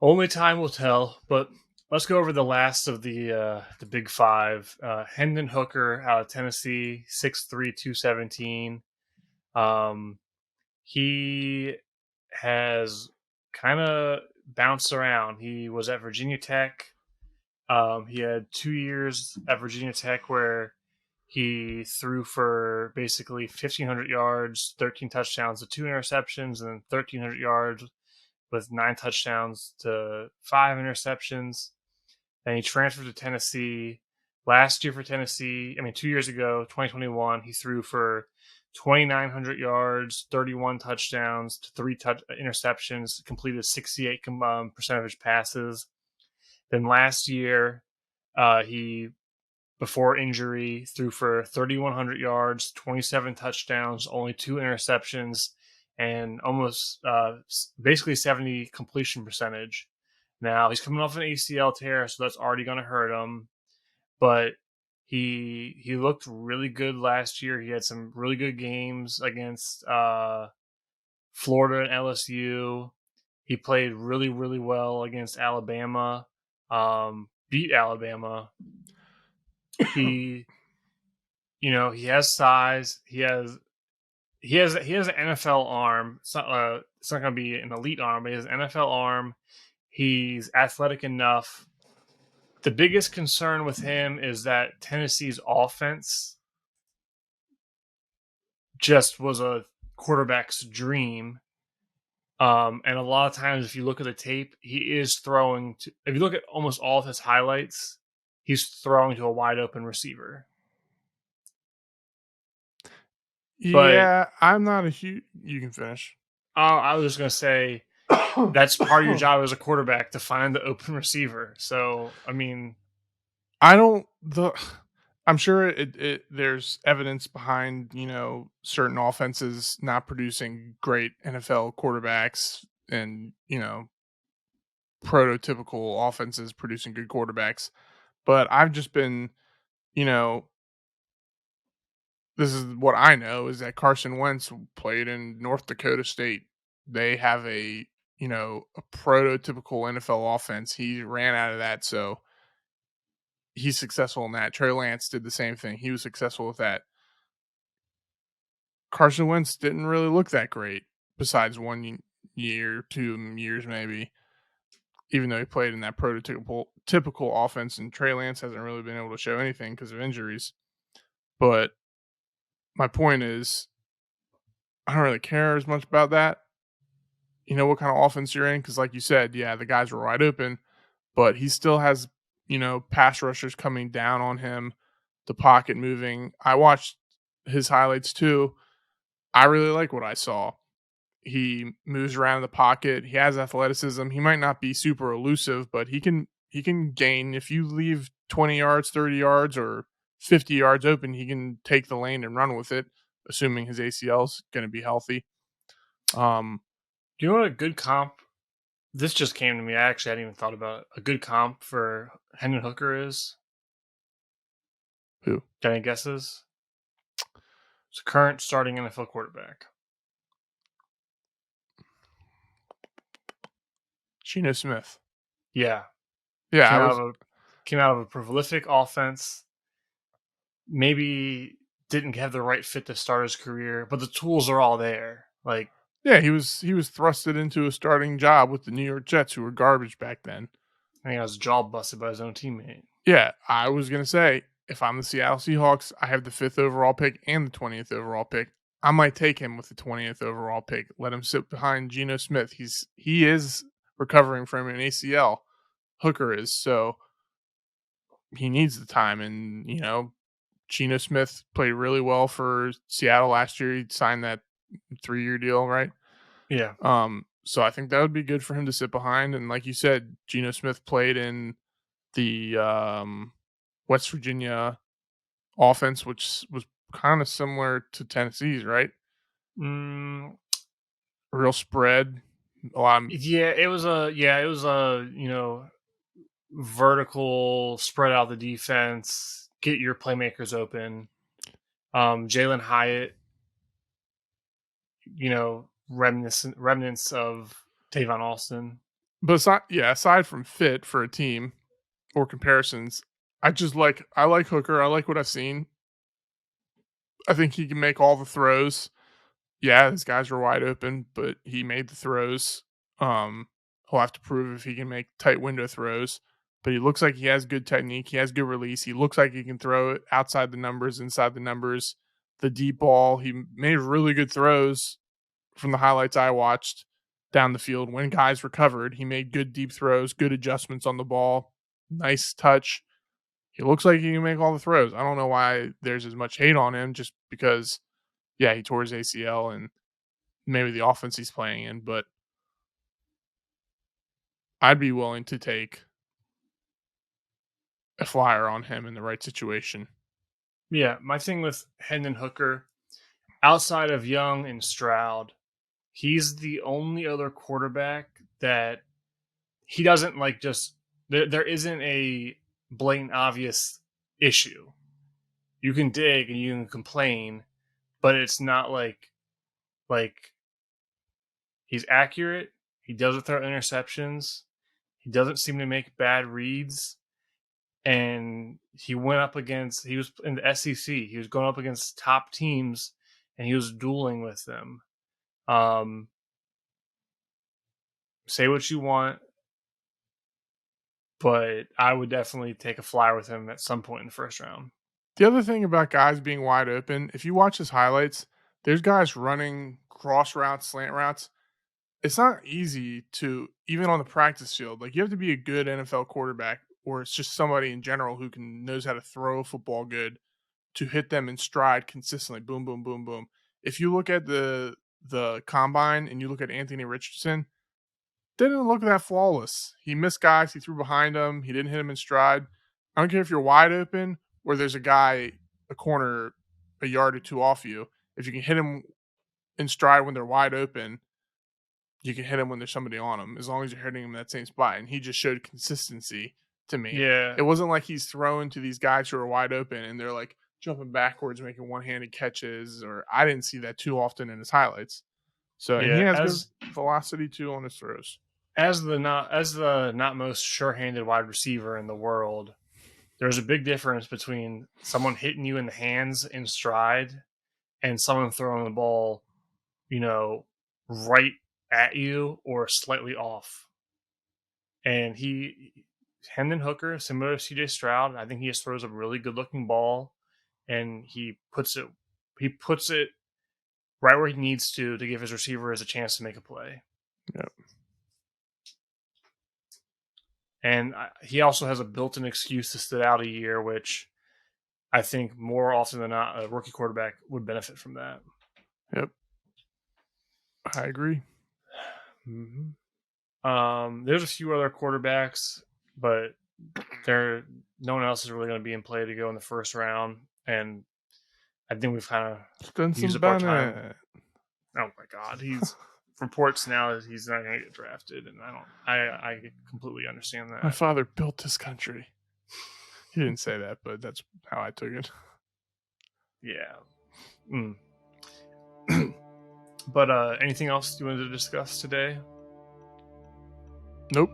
only time will tell. But let's go over the last of the big five. Hendon Hooker out of Tennessee, 6'3", 217. He has kind of bounced around. He was at Virginia Tech. He had 2 years at Virginia Tech where he threw for basically 1,500 yards, 13 touchdowns to 2 interceptions, and then 1,300 yards with 9 touchdowns to 5 interceptions. Then he transferred to Tennessee. Last year for Tennessee, 2 years ago, 2021, he threw for 2,900 yards, 31 touchdowns to three interceptions, completed 68% of his passes. Then last year, he before injury threw for 3,100 yards, 27 touchdowns, only 2 interceptions, and almost basically 70 completion percentage. Now he's coming off an ACL tear, so that's already going to hurt him. But he looked really good last year. He had some really good games against Florida and LSU. He played really, really well against Alabama. Beat Alabama. He, he has size. He has an NFL arm. It's not going to be an elite arm, but he has an NFL arm. He's athletic enough. The biggest concern with him is that Tennessee's offense just was a quarterback's dream. And a lot of times, if you look at the tape, he is throwing to. If you look at almost all of his highlights, he's throwing to a wide open receiver. But Yeah, I'm not a huge. You can finish. I was just gonna say that's part of your job as a quarterback to find the open receiver. So I don't the I'm sure there's evidence behind, certain offenses not producing great NFL quarterbacks and, prototypical offenses producing good quarterbacks. But I've just been, you know, this is what I know is that Carson Wentz played in North Dakota State. They have a prototypical NFL offense. He ran out of that, so he's successful in that. Trey Lance did the same thing. He was successful with that. Carson Wentz didn't really look that great besides 1 year, 2 years maybe, even though he played in that typical offense, and Trey Lance hasn't really been able to show anything because of injuries. But my point is, I don't really care as much about that. You know what kind of offense you're in, because like you said, yeah, the guys were wide open, but he still has, pass rushers coming down on him, the pocket moving. I watched his highlights too. I really like what I saw. He moves around the pocket. He has athleticism. He might not be super elusive, but he can gain. If you leave 20 yards, 30 yards, or 50 yards open, he can take the lane and run with it, assuming his ACL is going to be healthy. do you know what a good comp? This just came to me. I actually hadn't even thought about it. A good comp for Hendon Hooker is. Who? Got any guesses? It's a current starting NFL quarterback. Geno Smith. Yeah, Yeah, came I out was. of a came out of a prolific offense. Maybe didn't have the right fit to start his career, but the tools are all there. Like, Yeah, he was thrusted into a starting job with the New York Jets, who were garbage back then. I think I was jaw busted by his own teammate. Yeah, I was gonna say, if I'm the Seattle Seahawks, I have the 5th overall pick and the 20th overall pick. I might take him with the 20th overall pick. Let him sit behind Geno Smith. He is recovering from an ACL. Hooker is, so he needs the time. And Geno Smith played really well for Seattle last year. He signed that 3-year deal, right? Yeah. So I think that would be good for him to sit behind. And like you said, Geno Smith played in the West Virginia offense, which was kind of similar to Tennessee's, right? Mm, Real spread, a lot. yeah, it was a vertical, spread out the defense, get your playmakers open. Jalen Hyatt, remnants of Tavon Austin. But aside from fit for a team or comparisons, I like Hooker. I like what I've seen. I think he can make all the throws. Yeah, his guys were wide open, but he made the throws. He'll have to prove if he can make tight window throws. But he looks like he has good technique. He has good release. He looks like he can throw it outside the numbers, inside the numbers. The deep ball, he made really good throws from the highlights I watched down the field. When guys recovered, he made good deep throws, good adjustments on the ball, nice touch. He looks like he can make all the throws. I don't know why there's as much hate on him, just because, yeah, he tore his ACL and maybe the offense he's playing in, but I'd be willing to take a flyer on him in the right situation. Yeah, my thing with Hendon Hooker, outside of Young and Stroud, he's the only other quarterback that he doesn't there isn't a blatant obvious issue. You can dig and you can complain, but it's not like he's accurate. He doesn't throw interceptions. He doesn't seem to make bad reads. And he was in the SEC. He was going up against top teams and he was dueling with them. Say what you want, but I would definitely take a flyer with him at some point in the first round. The other thing about guys being wide open, if you watch his highlights, there's guys running cross routes, slant routes. It's not easy to, even on the practice field, you have to be a good NFL quarterback, or it's just somebody in general who knows how to throw a football good, to hit them in stride consistently. Boom, boom, boom, boom. If you look at the combine and you look at Anthony Richardson, didn't look that flawless. He missed guys. He threw behind them. He didn't hit them in stride. I don't care if you're wide open or there's a guy, a corner, a yard or two off you. If you can hit him in stride when they're wide open, you can hit him when there's somebody on him, as long as you're hitting him in that same spot. And he just showed consistency to me. Yeah. It wasn't like he's throwing to these guys who are wide open and they're jumping backwards, making one-handed catches, or I didn't see that too often in his highlights. So and he has good velocity too on his throws. As the not most sure-handed wide receiver in the world, there's a big difference between someone hitting you in the hands in stride and someone throwing the ball, right at you or slightly off. And Hendon Hooker, similar to CJ Stroud, I think he just throws a really good-looking ball, and he puts it right where he needs to give his receivers a chance to make a play. Yep. And he also has a built-in excuse to sit out a year, which I think more often than not, a rookie quarterback would benefit from that. Yep. I agree. Mm-hmm. There's a few other quarterbacks, but no one else is really going to be in play to go in the first round. And I think we've kind of used up our time. Oh my God. He's reports now that he's not going to get drafted, and I completely understand that. My father built this country. He didn't say that, but that's how I took it. Yeah. But anything else you wanted to discuss today? Nope.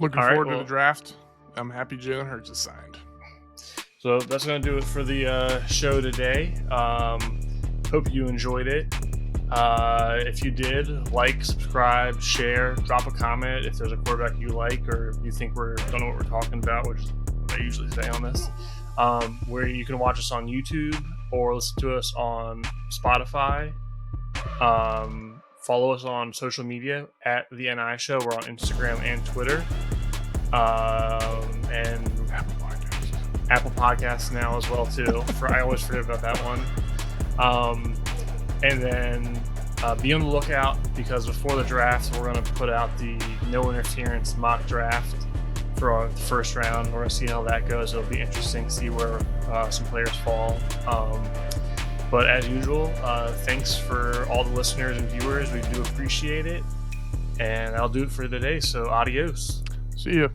Looking forward to the draft. I'm happy Jalen Hurts is signed. So that's going to do it for the show today. Hope you enjoyed it. If you did, subscribe, share, drop a comment if there's a quarterback you like or you think we don't know what we're talking about, which is what I usually say on this. Where you can watch us on YouTube or listen to us on Spotify. Follow us on social media at The NI Show. We're on Instagram and Twitter. And Apple Podcasts now as well, too. I always forget about that one. And then be on the lookout, because before the draft, we're going to put out the no interference mock draft for our first round. We're going to see how that goes. It'll be interesting to see where some players fall. But as usual, thanks for all the listeners and viewers. We do appreciate it. And that'll do it for today. So adios. See ya.